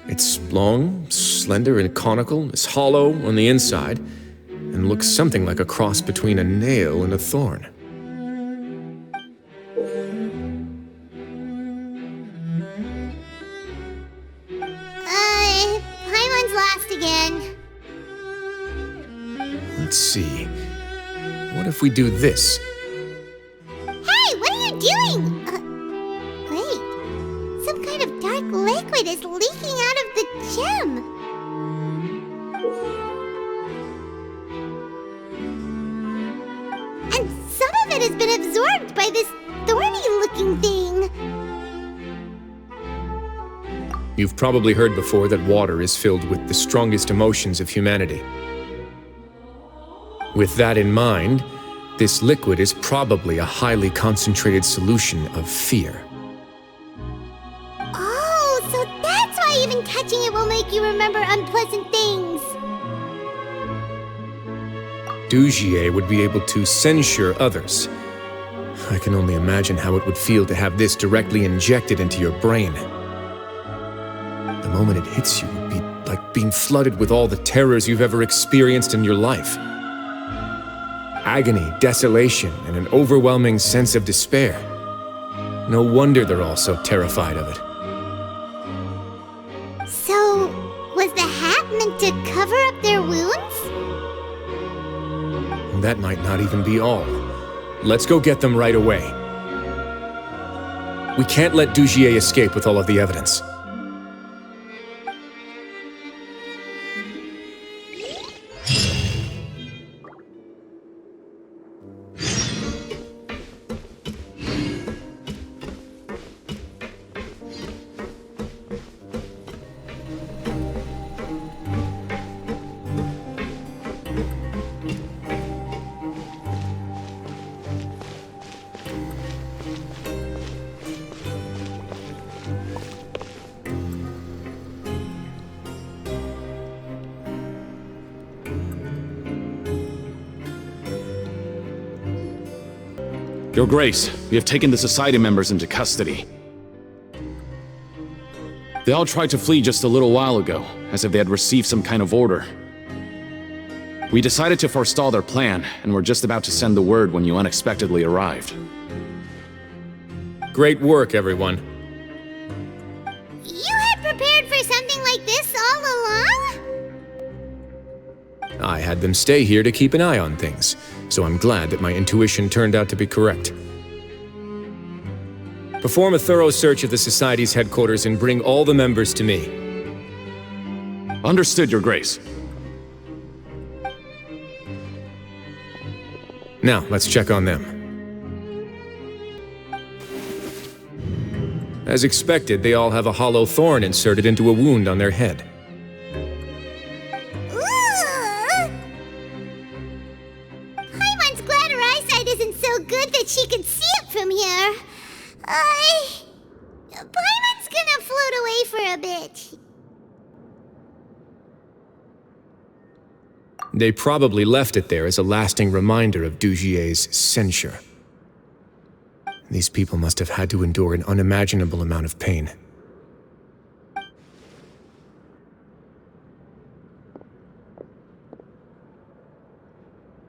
It's long, slender, and conical, it's hollow on the inside, and looks something like a cross between a nail and a thorn. Paimon's lost again. Let's see. What if we do this? Hey, what are you doing? Wait. Some kind of dark liquid is leaking out of the gem. And some of it has been absorbed by this thorny-looking thing. You've probably heard before that water is filled with the strongest emotions of humanity. With that in mind, this liquid is probably a highly concentrated solution of fear. Oh, so that's why even touching it will make you remember unpleasant things. Dugier would be able to censure others. I can only imagine how it would feel to have this directly injected into your brain. The moment it hits you would be like being flooded with all the terrors you've ever experienced in your life. Agony, desolation, and an overwhelming sense of despair. No wonder they're all so terrified of it. So, was the hat meant to cover up their wounds? That might not even be all. Let's go get them right away. We can't let Dugier escape with all of the evidence. Your Grace, we have taken the Society members into custody. They all tried to flee just a little while ago, as if they had received some kind of order. We decided to forestall their plan, and were just about to send the word when you unexpectedly arrived. Great work, everyone. You had prepared for something like this all along? I had them stay here to keep an eye on things, so I'm glad that my intuition turned out to be correct. Perform a thorough search of the Society's headquarters and bring all the members to me. Understood, Your Grace. Now, let's check on them. As expected, they all have a hollow thorn inserted into a wound on their head. Paimon's glad her eyesight isn't so good that she can see it from here. Paimon's gonna float away for a bit. They probably left it there as a lasting reminder of Dugier's censure. These people must have had to endure an unimaginable amount of pain.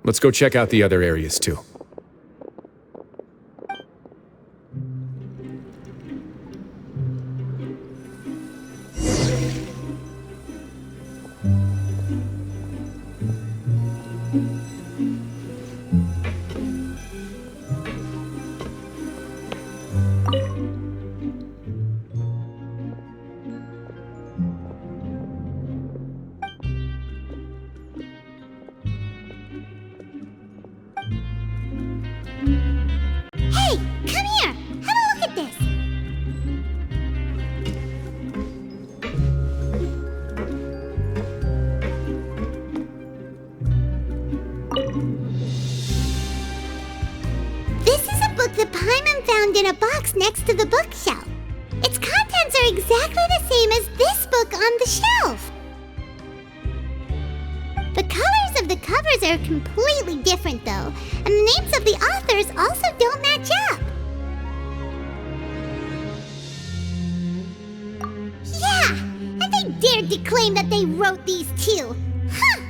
Let's go check out the other areas too. Hey, come here! Have a look at this! This is a book that Paimon found in a box next to the bookshelf. Its contents are exactly the same as this book on the shelf. The colors of the covers are completely different, though, and the names of the authors also don't match up. Yeah, and they dared to claim that they wrote these too. Huh!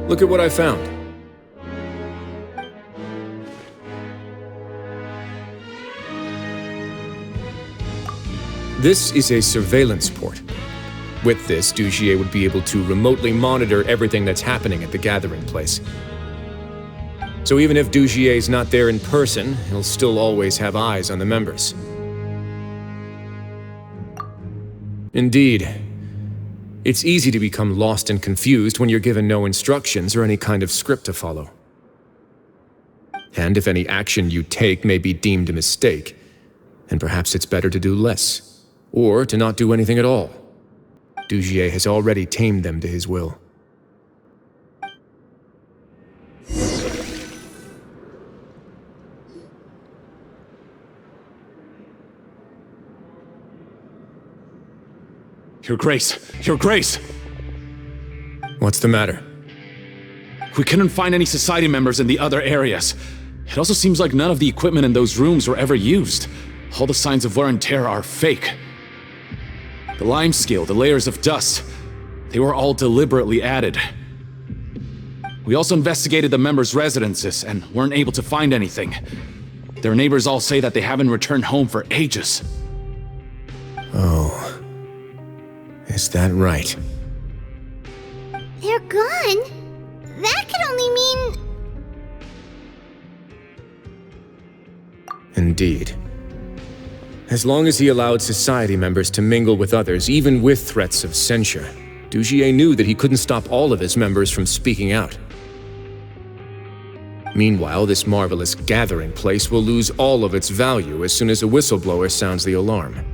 Look at what I found. This is a surveillance port. With this, Dugier would be able to remotely monitor everything that's happening at the gathering place. So even if Dugier's not there in person, he'll still always have eyes on the members. Indeed. It's easy to become lost and confused when you're given no instructions or any kind of script to follow. And if any action you take may be deemed a mistake, then perhaps it's better to do less, or to not do anything at all. Dugier has already tamed them to his will. Your Grace! Your Grace! What's the matter? We couldn't find any Society members in the other areas. It also seems like none of the equipment in those rooms were ever used. All the signs of wear and tear are fake. The lime scale, the layers of dust, they were all deliberately added. We also investigated the members' residences and weren't able to find anything. Their neighbors all say that they haven't returned home for ages. Oh. Is that right? They're gone? That could only mean... Indeed. As long as he allowed Society members to mingle with others, even with threats of censure, Dugier knew that he couldn't stop all of his members from speaking out. Meanwhile, this marvelous gathering place will lose all of its value as soon as a whistleblower sounds the alarm.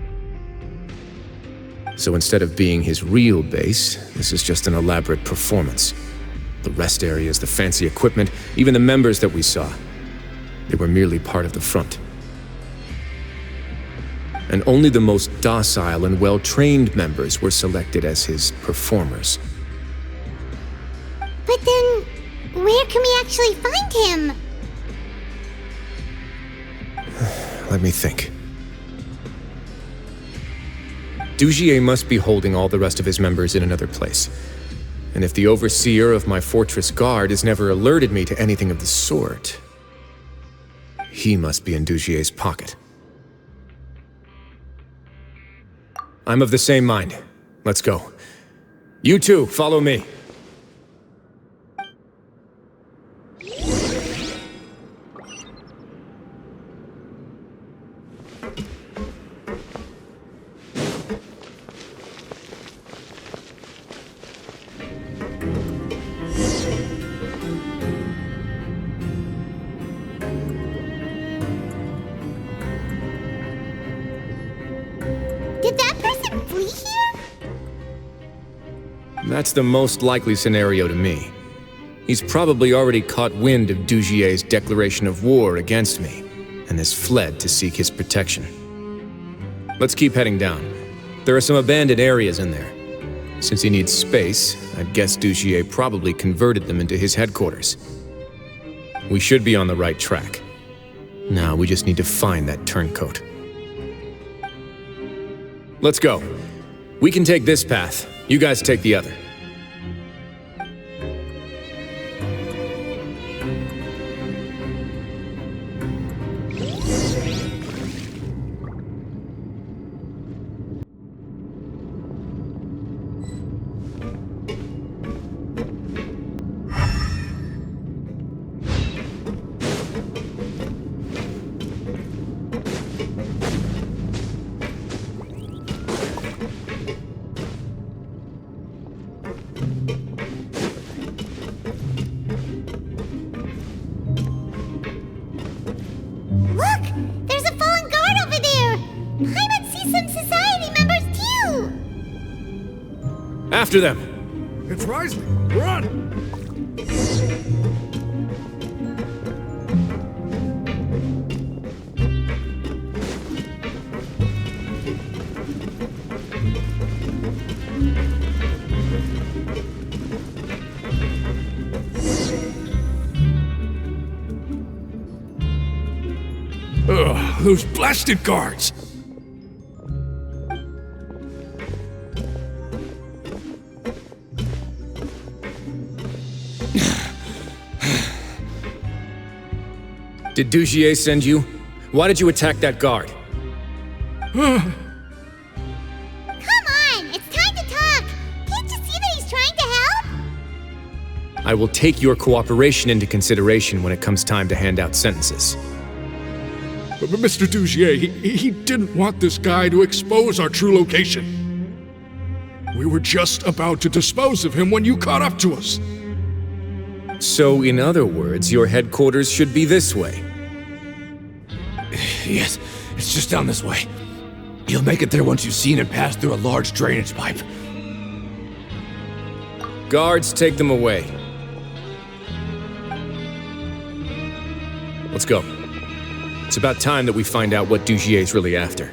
So instead of being his real base, this is just an elaborate performance. The rest areas, the fancy equipment, even the members that we saw, they were merely part of the front. And only the most docile and well-trained members were selected as his performers. But then, where can we actually find him? Let me think. Dugier must be holding all the rest of his members in another place. And if the overseer of my fortress guard has never alerted me to anything of the sort, he must be in Dugier's pocket. I'm of the same mind. Let's go. You two, follow me. Did that person flee here? That's the most likely scenario to me. He's probably already caught wind of Dugier's declaration of war against me, and has fled to seek his protection. Let's keep heading down. There are some abandoned areas in there. Since he needs space, I'd guess Dugier probably converted them into his headquarters. We should be on the right track. Now we just need to find that turncoat. Let's go. We can take this path. You guys take the other. Look! There's a fallen guard over there! Paimon sees some Society members too! After them! It's Wriothesley! Run! Ugh, those blasted guards! Did Dugier send you? Why did you attack that guard? Come on! It's time to talk! Can't you see that he's trying to help? I will take your cooperation into consideration when it comes time to hand out sentences. But Mr. Dugier, he didn't want this guy to expose our true location. We were just about to dispose of him when you caught up to us. So, in other words, your headquarters should be this way. Yes, it's just down this way. You'll make it there once you've seen it pass through a large drainage pipe. Guards, take them away. Let's go. It's about time that we find out what Dugier's really after.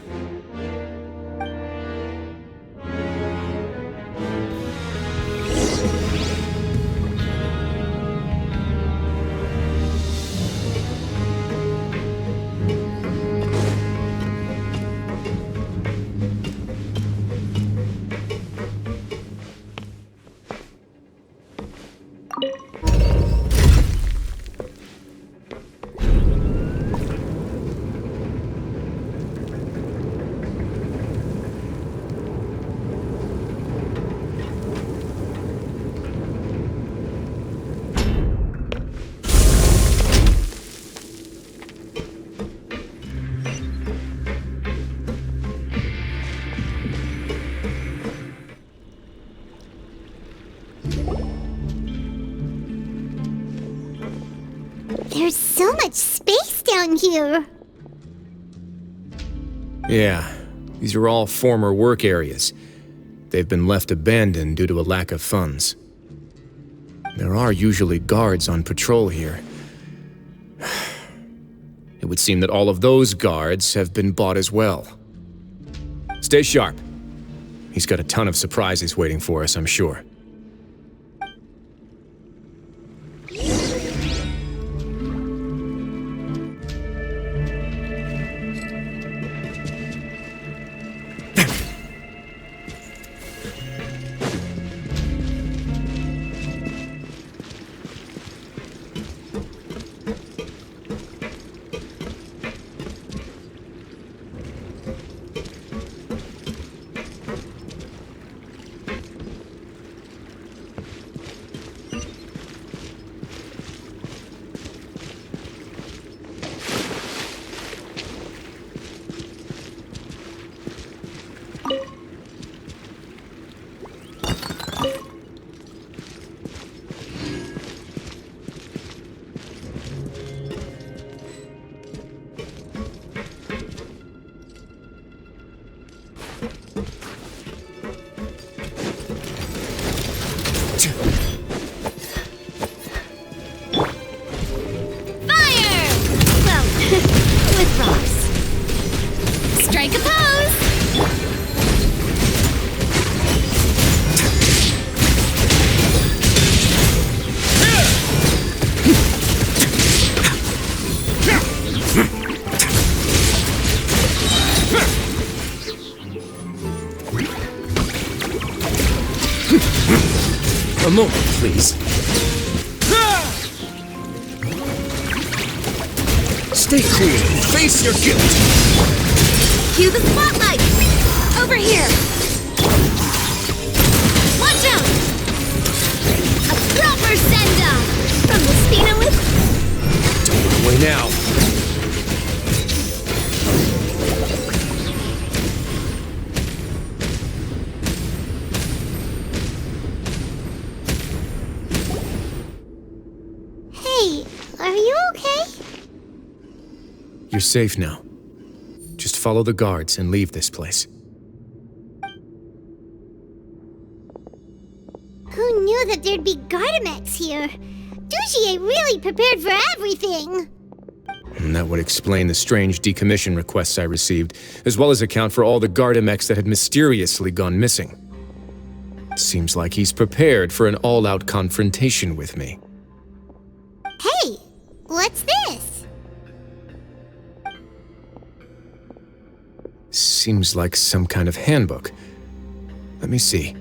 so much space down here. Yeah, these are all former work areas. They've been left abandoned due to a lack of funds. There are usually guards on patrol here. It would seem that all of those guards have been bought as well. Stay sharp. He's got a ton of surprises waiting for us, I'm sure. A moment, please. Stay cool and face your guilt! Cue the spotlight! Over here! Watch out! A proper send-off! From the Spinowith! Don't run away now. You're safe now. Just follow the guards and leave this place. Who knew that there'd be Gardamex here? Dugier really prepared for everything! And that would explain the strange decommission requests I received, as well as account for all the Gardamex that had mysteriously gone missing. Seems like he's prepared for an all-out confrontation with me. Hey, what's this? Seems like some kind of handbook. Let me see.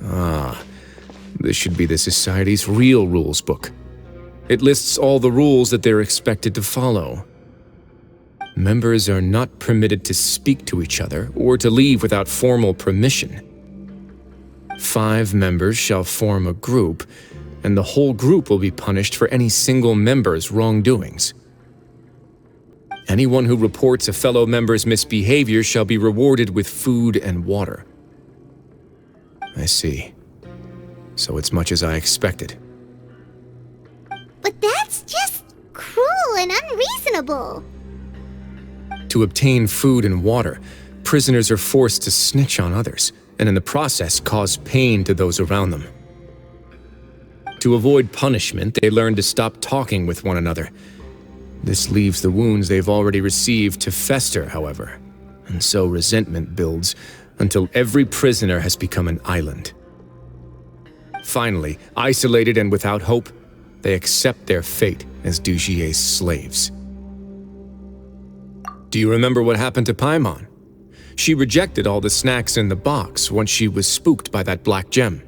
Ah, this should be the Society's real rules book. It lists all the rules that they're expected to follow. Members are not permitted to speak to each other or to leave without formal permission. 5 members shall form a group, and the whole group will be punished for any single member's wrongdoings. Anyone who reports a fellow member's misbehavior shall be rewarded with food and water. I see. So it's much as I expected. But that's just cruel and unreasonable. To obtain food and water, prisoners are forced to snitch on others, and in the process cause pain to those around them. To avoid punishment, they learn to stop talking with one another. This leaves the wounds they've already received to fester, however, and so resentment builds until every prisoner has become an island. Finally, isolated and without hope, they accept their fate as Dugier's slaves. Do you remember what happened to Paimon? She rejected all the snacks in the box once she was spooked by that black gem.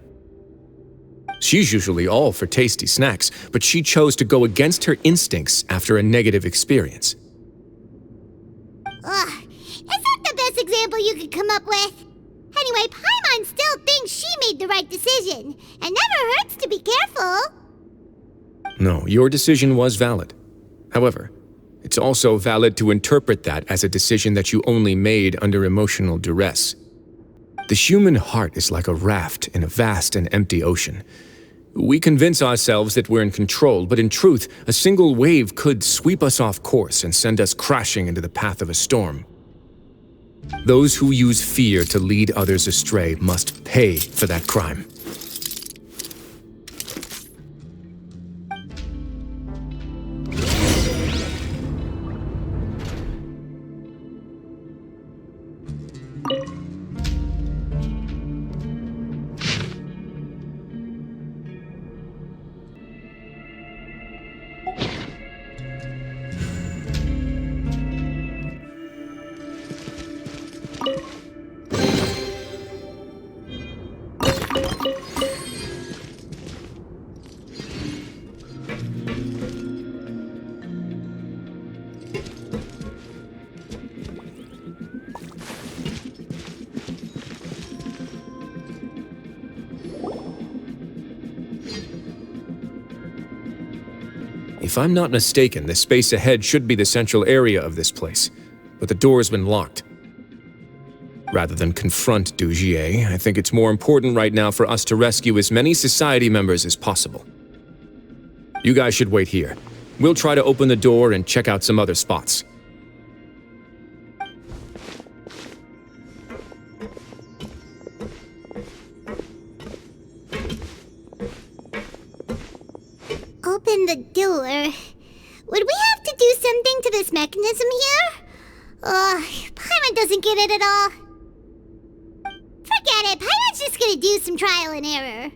She's usually all for tasty snacks, but she chose to go against her instincts after a negative experience. Ugh, is that the best example you could come up with? Anyway, Paimon still thinks she made the right decision, and never hurts to be careful. No, your decision was valid. However, it's also valid to interpret that as a decision that you only made under emotional duress. The human heart is like a raft in a vast and empty ocean. We convince ourselves that we're in control, but in truth, a single wave could sweep us off course and send us crashing into the path of a storm. Those who use fear to lead others astray must pay for that crime. If I'm not mistaken, the space ahead should be the central area of this place, but the door has been locked. Rather than confront Dugier, I think it's more important right now for us to rescue as many society members as possible. You guys should wait here. We'll try to open the door and check out some other spots. Open the door. Would we have to do something to this mechanism here? Paimon doesn't get it at all. Forget it, Paimon's just gonna do some trial and error.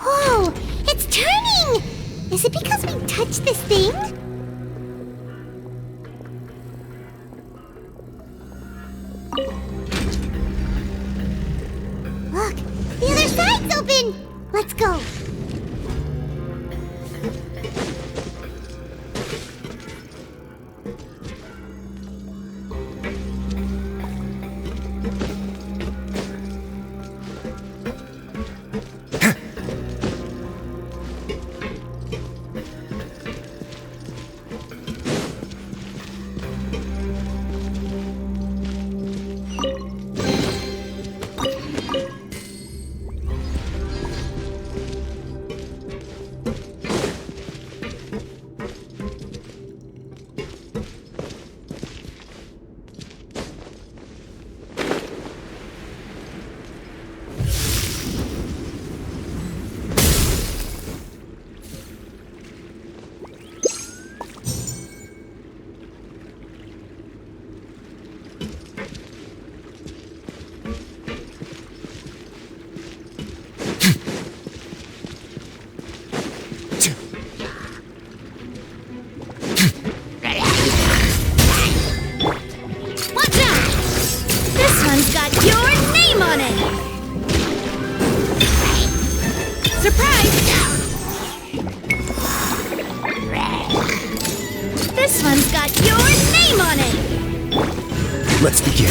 Whoa! It's turning! Is it because we touched this thing? Look! The other side's open! Let's go! Let's begin.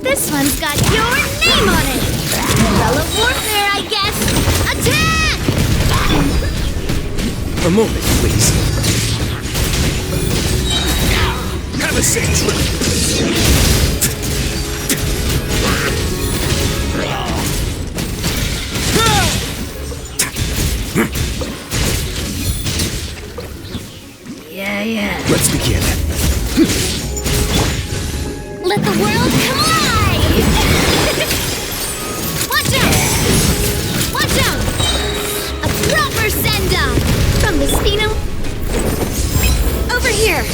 This one's got your name on it! Umbrella warfare, I guess! Attack! A moment, please. Have a safe trip. Yeah. Let's begin. Let the world collide! Watch out! Watch out! A proper send-off! From the Spino... Over here!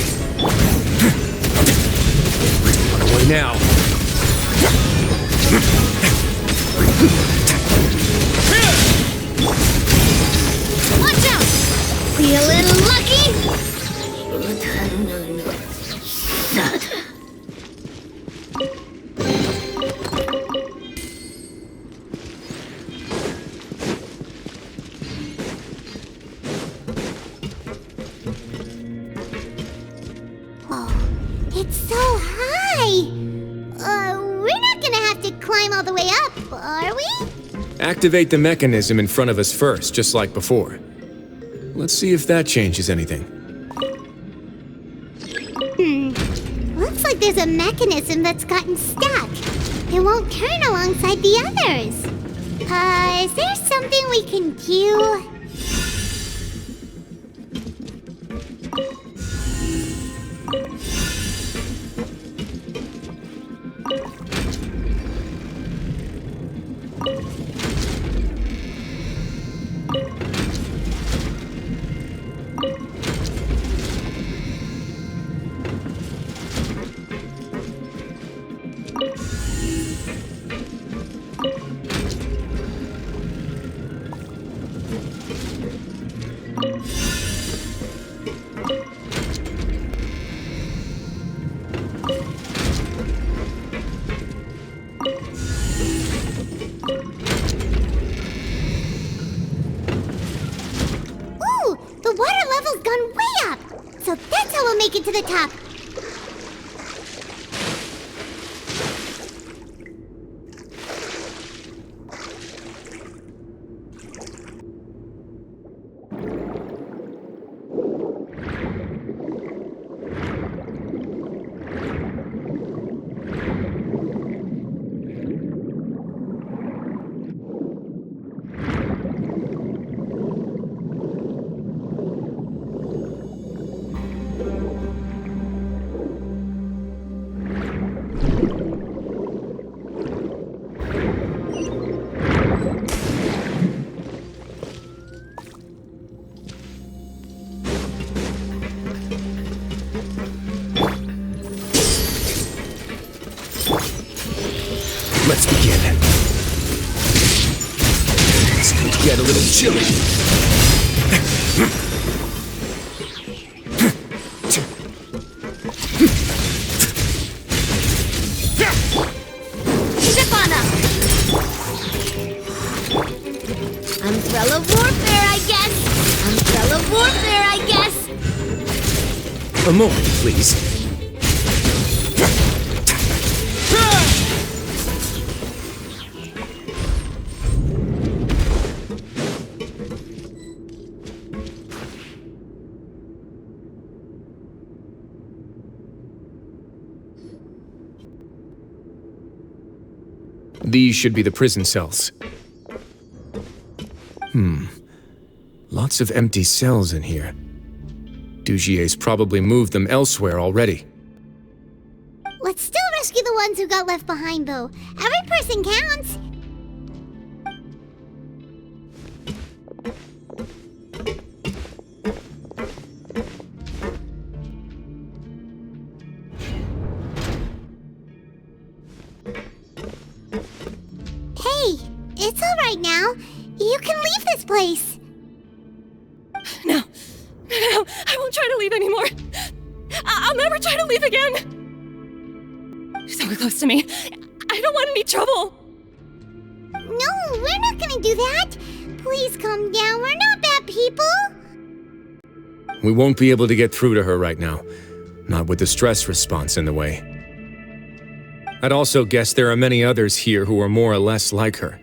Away now. Watch out! Feeling lucky? It's so high! We're not gonna have to climb all the way up, are we? Activate the mechanism in front of us first, just like before. Let's see if that changes anything. Looks like there's a mechanism that's gotten stuck. It won't turn alongside the others. Is there something we can do? Make it to the top. Let's begin. It's going to get a little chilly. Stefana! Umbrella warfare, I guess! Umbrella warfare, I guess! A moment, please. These should be the prison cells. Lots of empty cells in here. Dugier's probably moved them elsewhere already. Let's still rescue the ones who got left behind, though. Every person counts. Hey, it's all right now. You can leave this place. No, I won't try to leave anymore. I'll never try to leave again. So close to me. I don't want any trouble. No, we're not gonna do that. Please calm down. We're not bad people. We won't be able to get through to her right now. Not with the stress response in the way. I'd also guess there are many others here who are more or less like her.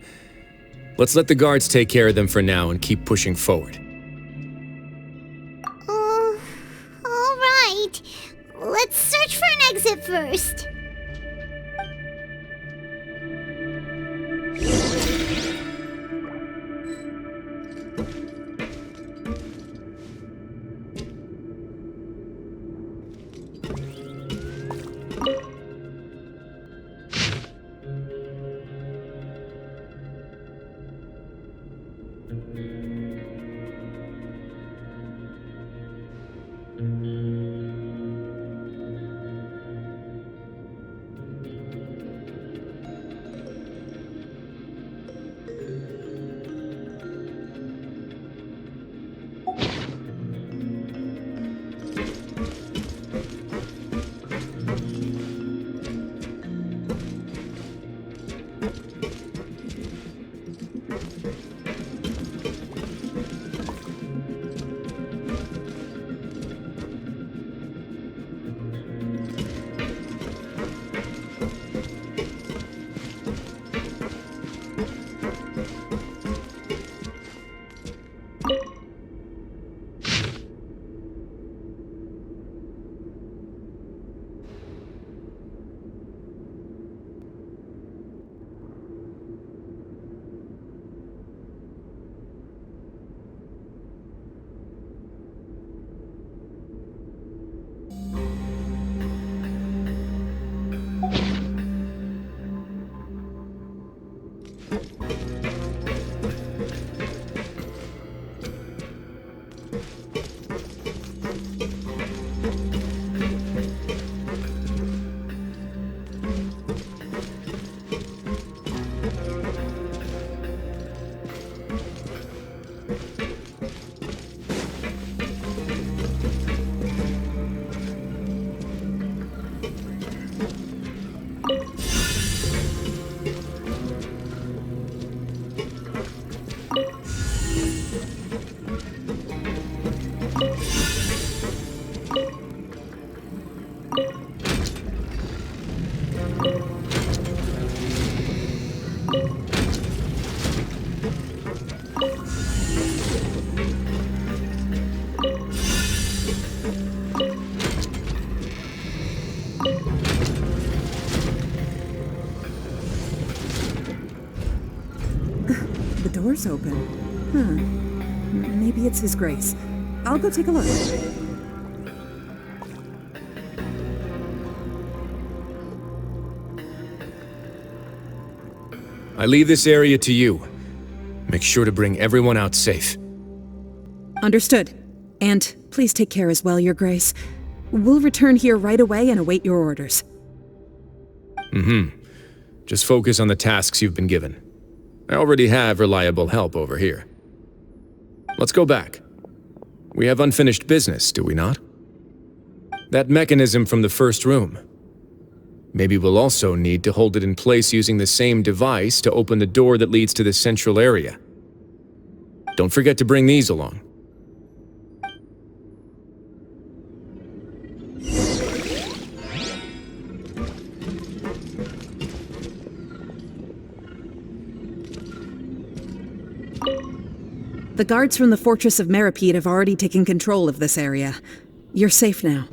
Let's let the guards take care of them for now and keep pushing forward. All right. Let's search for an exit first. The door's open. Maybe it's His Grace. I'll go take a look. I leave this area to you. Make sure to bring everyone out safe. Understood. And please take care as well, Your Grace. We'll return here right away and await your orders. Just focus on the tasks you've been given. I already have reliable help over here. Let's go back. We have unfinished business, do we not? That mechanism from the first room. Maybe we'll also need to hold it in place using the same device to open the door that leads to the central area. Don't forget to bring these along. The guards from the Fortress of Meropide have already taken control of this area. You're safe now.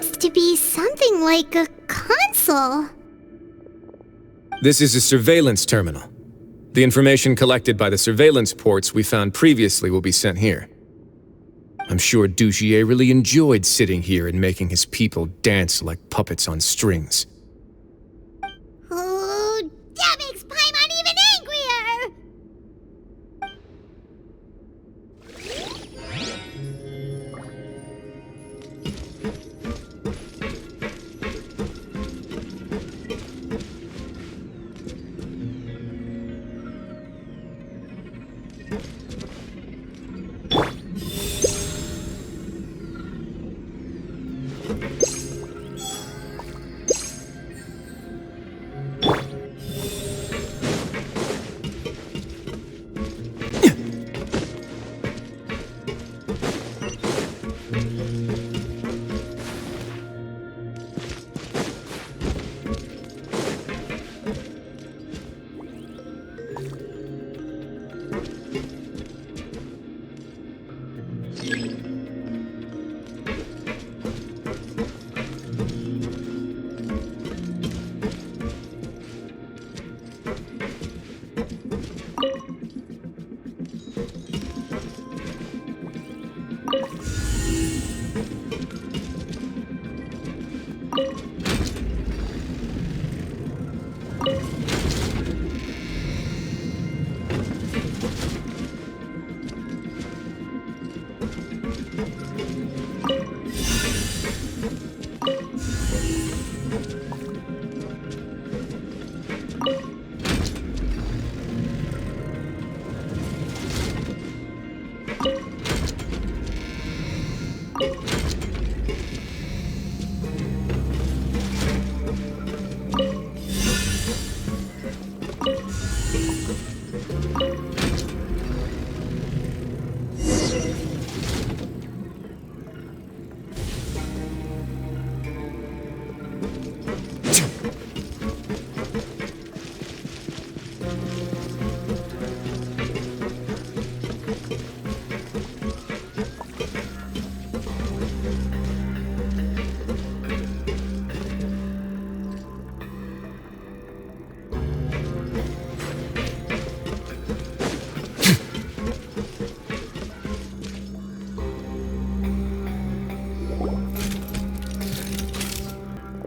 seems to be something like a console. This is a surveillance terminal. The information collected by the surveillance ports we found previously will be sent here. I'm sure Dugier really enjoyed sitting here and making his people dance like puppets on strings. Oh, that makes Paimon even angrier!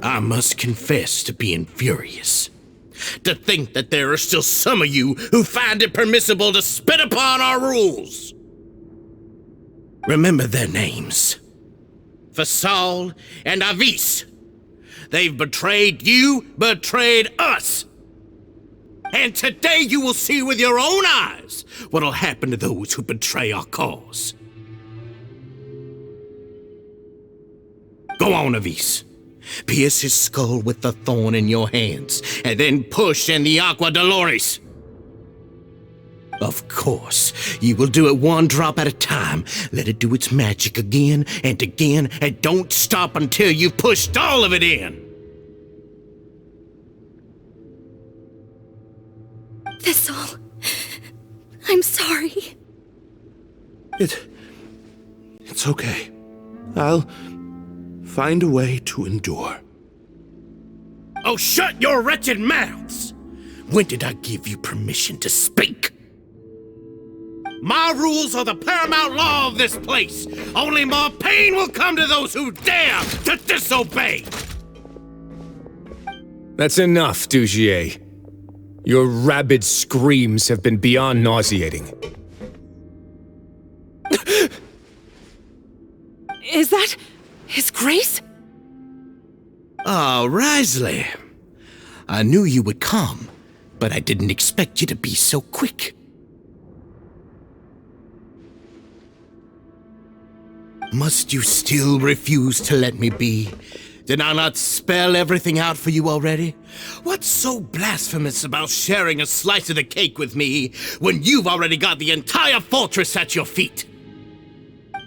I must confess to being furious. To think that there are still some of you who find it permissible to spit upon our rules. Remember their names. Fasal and Avis. They've betrayed you, betrayed us. And today you will see with your own eyes what'll happen to those who betray our cause. Go on, Avis. Pierce his skull with the thorn in your hands, and then push in the Aqua Dolores. Of course, you will do it one drop at a time. Let it do its magic again, and don't stop until you've pushed all of it in. Thistle, I'm sorry. It's okay. I'll find a way to endure. Oh, shut your wretched mouths! When did I give you permission to speak? My rules are the paramount law of this place. Only more pain will come to those who dare to disobey. That's enough, Dugier. Your rabid screams have been beyond nauseating. Is that His Grace? Ah, Wriothesley. I knew you would come, but I didn't expect you to be so quick. Must you still refuse to let me be? Did I not spell everything out for you already? What's so blasphemous about sharing a slice of the cake with me when you've already got the entire fortress at your feet?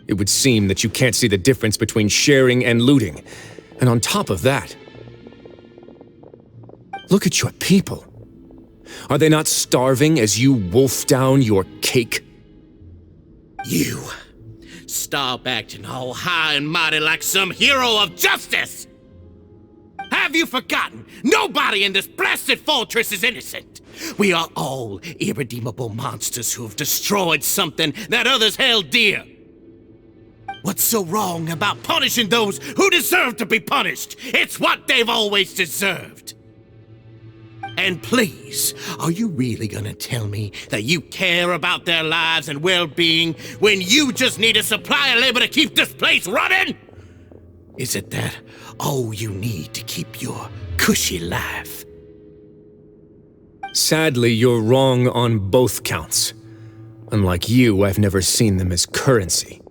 It would seem that you can't see the difference between sharing and looting. And on top of that, look at your people. Are they not starving as you wolf down your cake? You Stop acting all high and mighty like some hero of justice! Have you forgotten? Nobody in this blasted fortress is innocent! We are all irredeemable monsters who have destroyed something that others held dear. What's so wrong about punishing those who deserve to be punished? It's what they've always deserved. And please, are you really gonna tell me that you care about their lives and well-being when you just need a supply of labor to keep this place running? Is it that all you need to keep your cushy life? Sadly, you're wrong on both counts. Unlike you, I've never seen them as currency.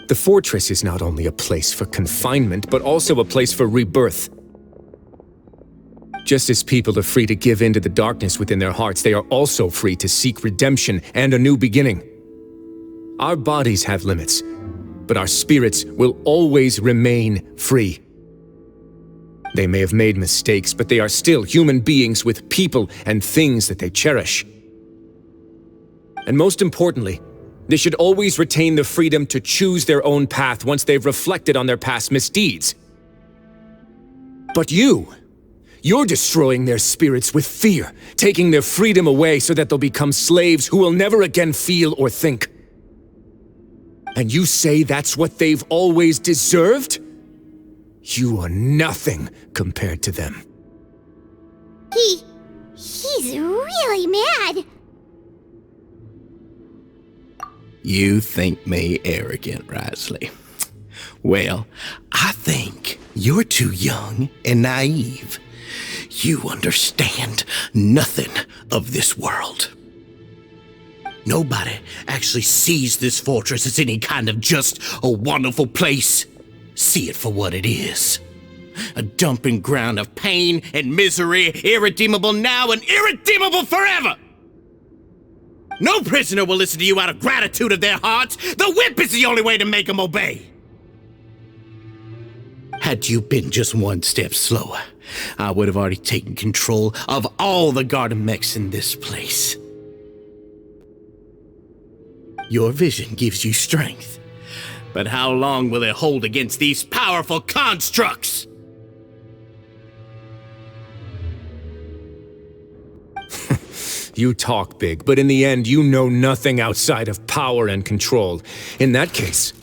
The fortress is not only a place for confinement, but also a place for rebirth. Just as people are free to give in to the darkness within their hearts, they are also free to seek redemption and a new beginning. Our bodies have limits, but our spirits will always remain free. They may have made mistakes, but they are still human beings with people and things that they cherish. And most importantly, they should always retain the freedom to choose their own path once they've reflected on their past misdeeds. But you're destroying their spirits with fear, taking their freedom away so that they'll become slaves who will never again feel or think. And you say that's what they've always deserved? You are nothing compared to them. He's really mad. You think me arrogant, Wriothesley? Well, I think you're too young and naive. You understand nothing of this world. Nobody actually sees this fortress as any kind of just a wonderful place. See it for what it is. A dumping ground of pain and misery, irredeemable now and irredeemable forever! No prisoner will listen to you out of gratitude of their hearts. The whip is the only way to make them obey. Had you been just one step slower, I would have already taken control of all the garden mechs in this place. Your vision gives you strength, but how long will it hold against these powerful constructs? You talk big, but in the end, you know nothing outside of power and control. In that case,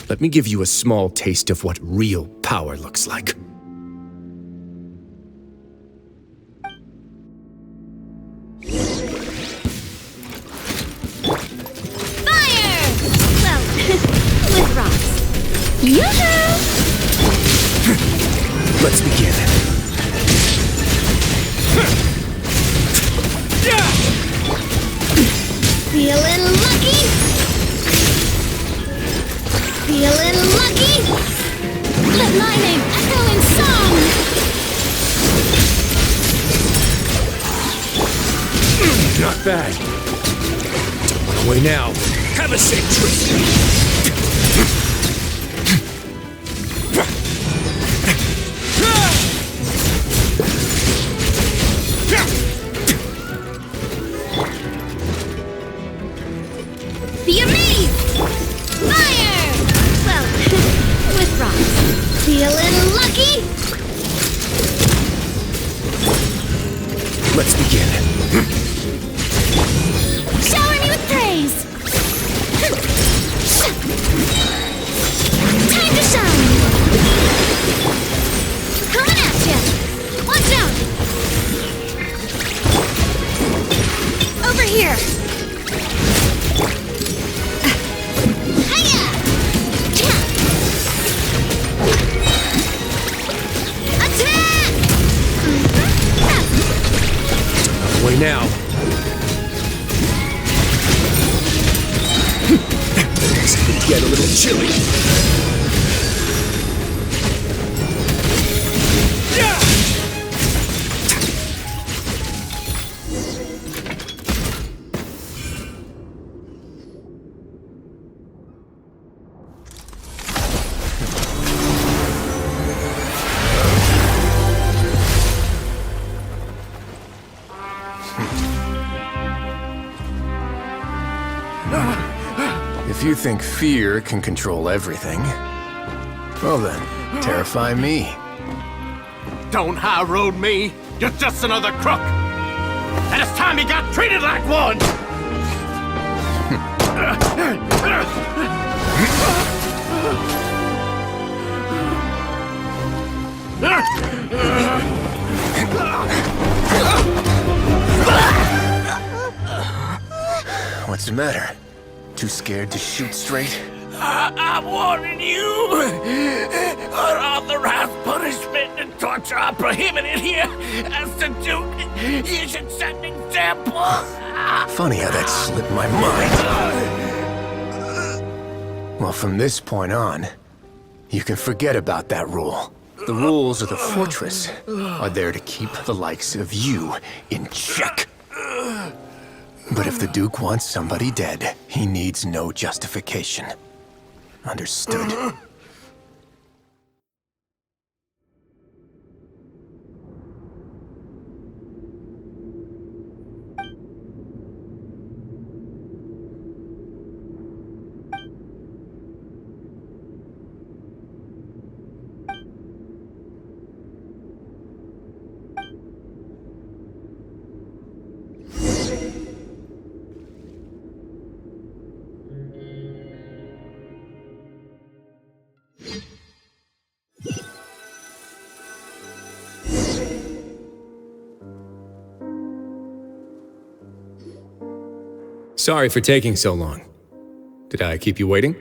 let me give you a small taste of what real power looks like. Fire! Well, with rocks. Yoo-hoo! Let's begin. Feeling lucky? Feeling lucky? Let my name echo in song! Not bad. Don't run away now. Have a safe trip. Be amazed! Fire! Well, with rocks. Feeling lucky? Let's begin. Shower me with praise! Time to shine! Coming at ya! Watch out! Over here! Way now. It's gonna get a little chilly. If you think fear can control everything, well then, terrify me. Don't high road me. You're just another crook. And it's time you got treated like one. What's the matter? Too scared to shoot straight? I'm warning you. Unauthorized punishment and torture are prohibited here. As the Duke, you should set an example. Funny how that slipped my mind. Well, from this point on, you can forget about that rule. The rules of the Fortress are there to keep the likes of you in check. But if the Duke wants somebody dead, he needs no justification. Understood. Sorry for taking so long. Did I keep you waiting?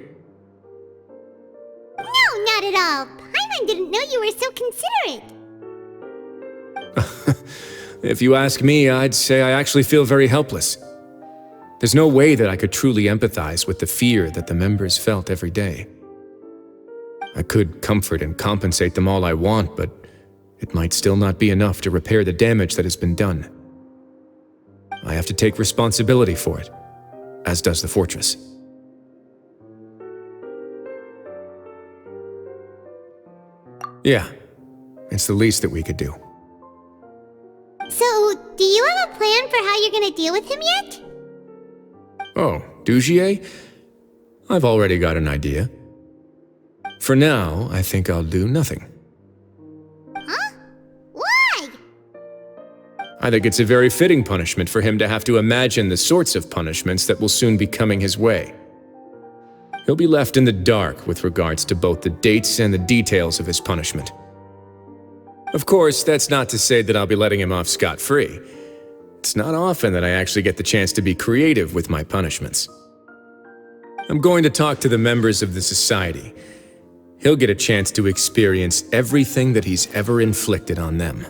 No, not at all. Paimon didn't know you were so considerate. If you ask me, I'd say I actually feel very helpless. There's no way that I could truly empathize with the fear that the members felt every day. I could comfort and compensate them all I want, but it might still not be enough to repair the damage that has been done. I have to take responsibility for it, as does the Fortress. Yeah, it's the least that we could do. So, do you have a plan for how you're gonna deal with him yet? Oh, Dugier? I've already got an idea. For now, I think I'll do nothing. Huh? Why? I think it's a very fitting punishment for him to have to imagine the sorts of punishments that will soon be coming his way. He'll be left in the dark with regards to both the dates and the details of his punishment. Of course, that's not to say that I'll be letting him off scot-free. It's not often that I actually get the chance to be creative with my punishments. I'm going to talk to the members of the Society. He'll get a chance to experience everything that he's ever inflicted on them.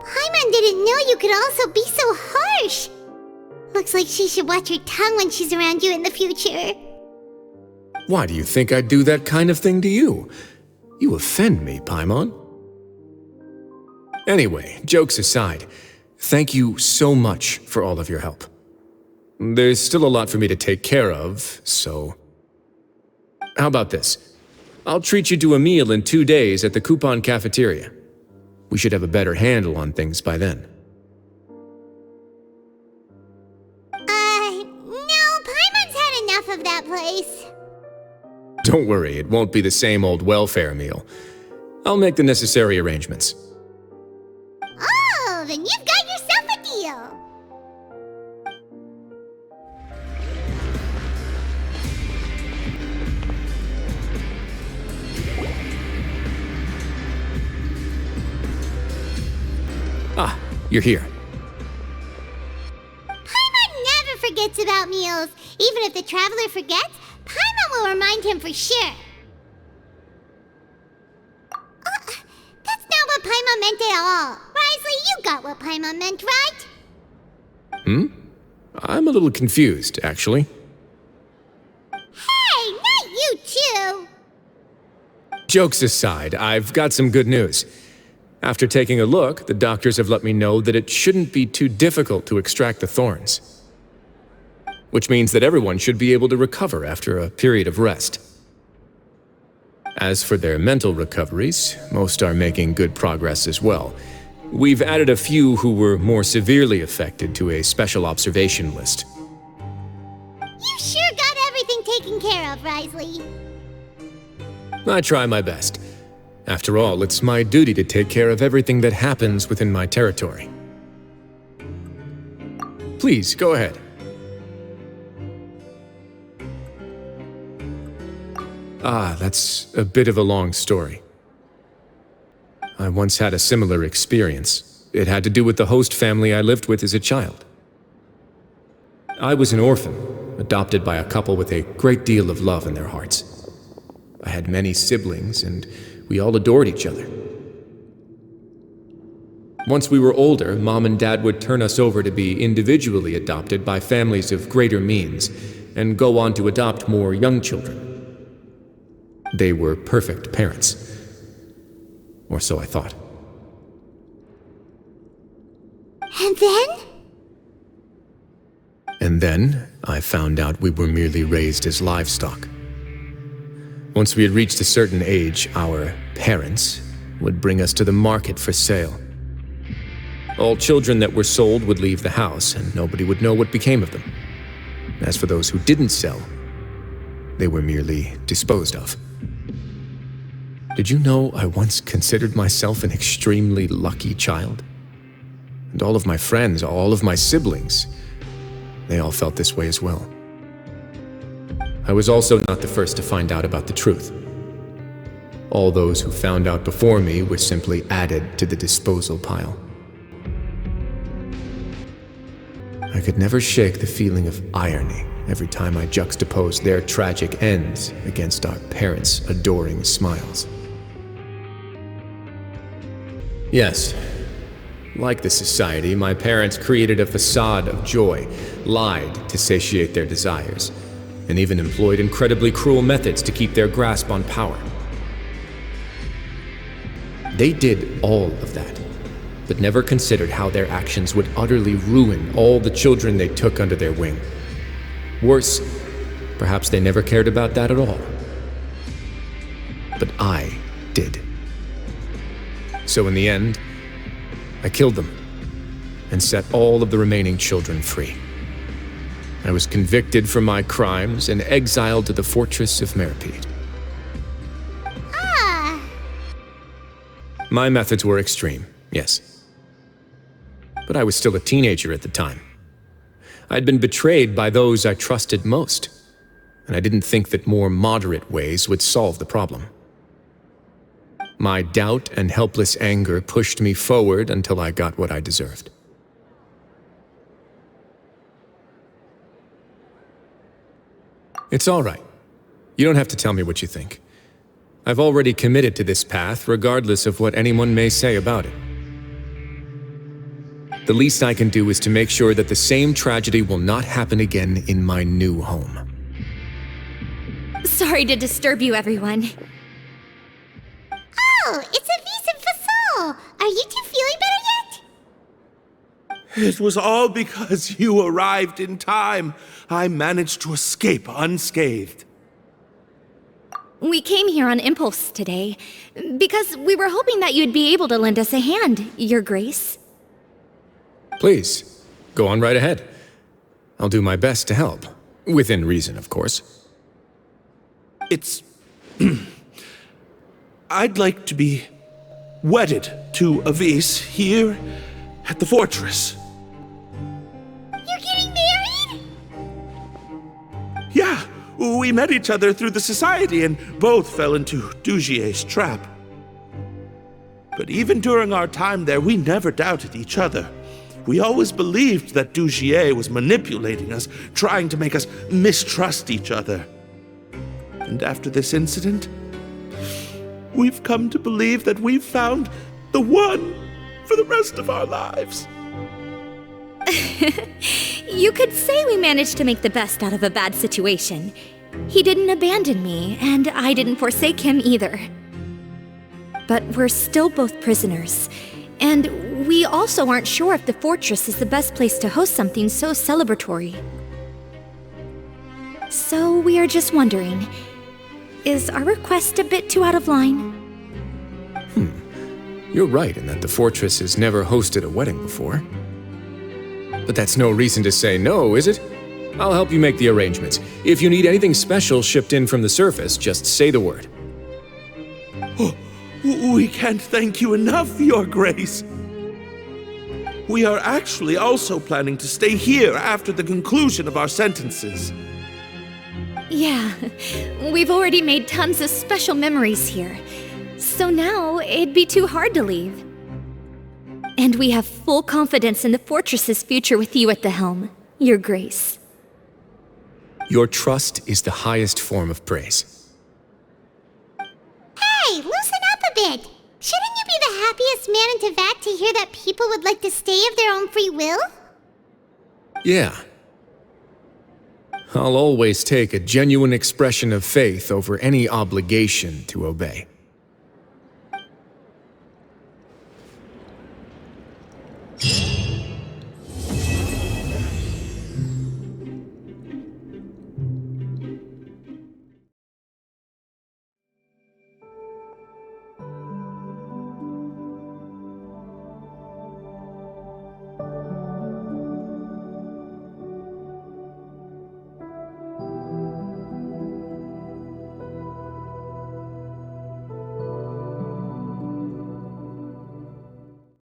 Paimon didn't know you could also be so harsh. Looks like she should watch her tongue when she's around you in the future. Why do you think I'd do that kind of thing to you? You offend me, Paimon. Anyway, jokes aside, thank you so much for all of your help. There's still a lot for me to take care of, so... How about this? I'll treat you to a meal in 2 days at the Coupon Cafeteria. We should have a better handle on things by then. No, Paimon's had enough of that place. Don't worry, it won't be the same old welfare meal. I'll make the necessary arrangements. Oh, then you've got yourself a deal. Ah, you're here. Paimon never forgets about meals. Even if the traveler forgets, Paimon will remind him for sure. That's not what Paimon meant at all. Wriothesley, you got what Paimon meant, right? I'm a little confused, actually. Hey, not you too. Jokes aside, I've got some good news. After taking a look, the doctors have let me know that it shouldn't be too difficult to extract the thorns. Which means that everyone should be able to recover after a period of rest. As for their mental recoveries, most are making good progress as well. We've added a few who were more severely affected to a special observation list. taken care of, Wriothesley. I try my best. After all, it's my duty to take care of everything that happens within my territory. Please, go ahead. That's a bit of a long story. I once had a similar experience. It had to do with the host family I lived with as a child. I was an orphan, adopted by a couple with a great deal of love in their hearts. I had many siblings, and we all adored each other. Once we were older, Mom and Dad would turn us over to be individually adopted by families of greater means, and go on to adopt more young children. They were perfect parents. Or so I thought. And then? And then, I found out we were merely raised as livestock. Once we had reached a certain age, our parents would bring us to the market for sale. All children that were sold would leave the house, and nobody would know what became of them. As for those who didn't sell, they were merely disposed of. Did you know I once considered myself an extremely lucky child? And all of my friends, all of my siblings, they all felt this way as well. I was also not the first to find out about the truth. All those who found out before me were simply added to the disposal pile. I could never shake the feeling of irony every time I juxtaposed their tragic ends against our parents' adoring smiles. Yes, like the society, my parents created a facade of joy, lied to satiate their desires, and even employed incredibly cruel methods to keep their grasp on power. They did all of that, but never considered how their actions would utterly ruin all the children they took under their wing. Worse, perhaps they never cared about that at all. But I did. So in the end, I killed them and set all of the remaining children free. I was convicted for my crimes and exiled to the Fortress of Meropide. My methods were extreme, yes. But I was still a teenager at the time. I'd been betrayed by those I trusted most, and I didn't think that more moderate ways would solve the problem. My doubt and helpless anger pushed me forward until I got what I deserved. It's all right. You don't have to tell me what you think. I've already committed to this path, regardless of what anyone may say about it. The least I can do is to make sure that the same tragedy will not happen again in my new home. Sorry to disturb you, everyone. Oh, it's a Vicent Fasol! Are you two feeling better yet? It was all because you arrived in time. I managed to escape unscathed. We came here on impulse today, because we were hoping that you'd be able to lend us a hand, Your Grace. Please, go on right ahead. I'll do my best to help. Within reason, of course. It's... I'd like to be wedded to Avis here at the fortress. You're getting married? Yeah, we met each other through the society and both fell into Dugier's trap. But even during our time there, we never doubted each other. We always believed that Dugier was manipulating us, trying to make us mistrust each other. And after this incident, we've come to believe that we've found the one for the rest of our lives. You could say we managed to make the best out of a bad situation. He didn't abandon me, and I didn't forsake him either. But we're still both prisoners, and we also aren't sure if the fortress is the best place to host something so celebratory. So we are just wondering, is our request a bit too out of line? You're right in that the fortress has never hosted a wedding before. But that's no reason to say no, is it? I'll help you make the arrangements. If you need anything special shipped in from the surface, just say the word. Oh, we can't thank you enough, Your Grace. We are actually also planning to stay here after the conclusion of our sentences. Yeah, we've already made tons of special memories here. So now, it'd be too hard to leave. And we have full confidence in the fortress's future with you at the helm, Your Grace. Your trust is the highest form of praise. Hey, loosen up a bit! Shouldn't you be the happiest man in Teyvat to hear that people would like to stay of their own free will? Yeah. I'll always take a genuine expression of faith over any obligation to obey.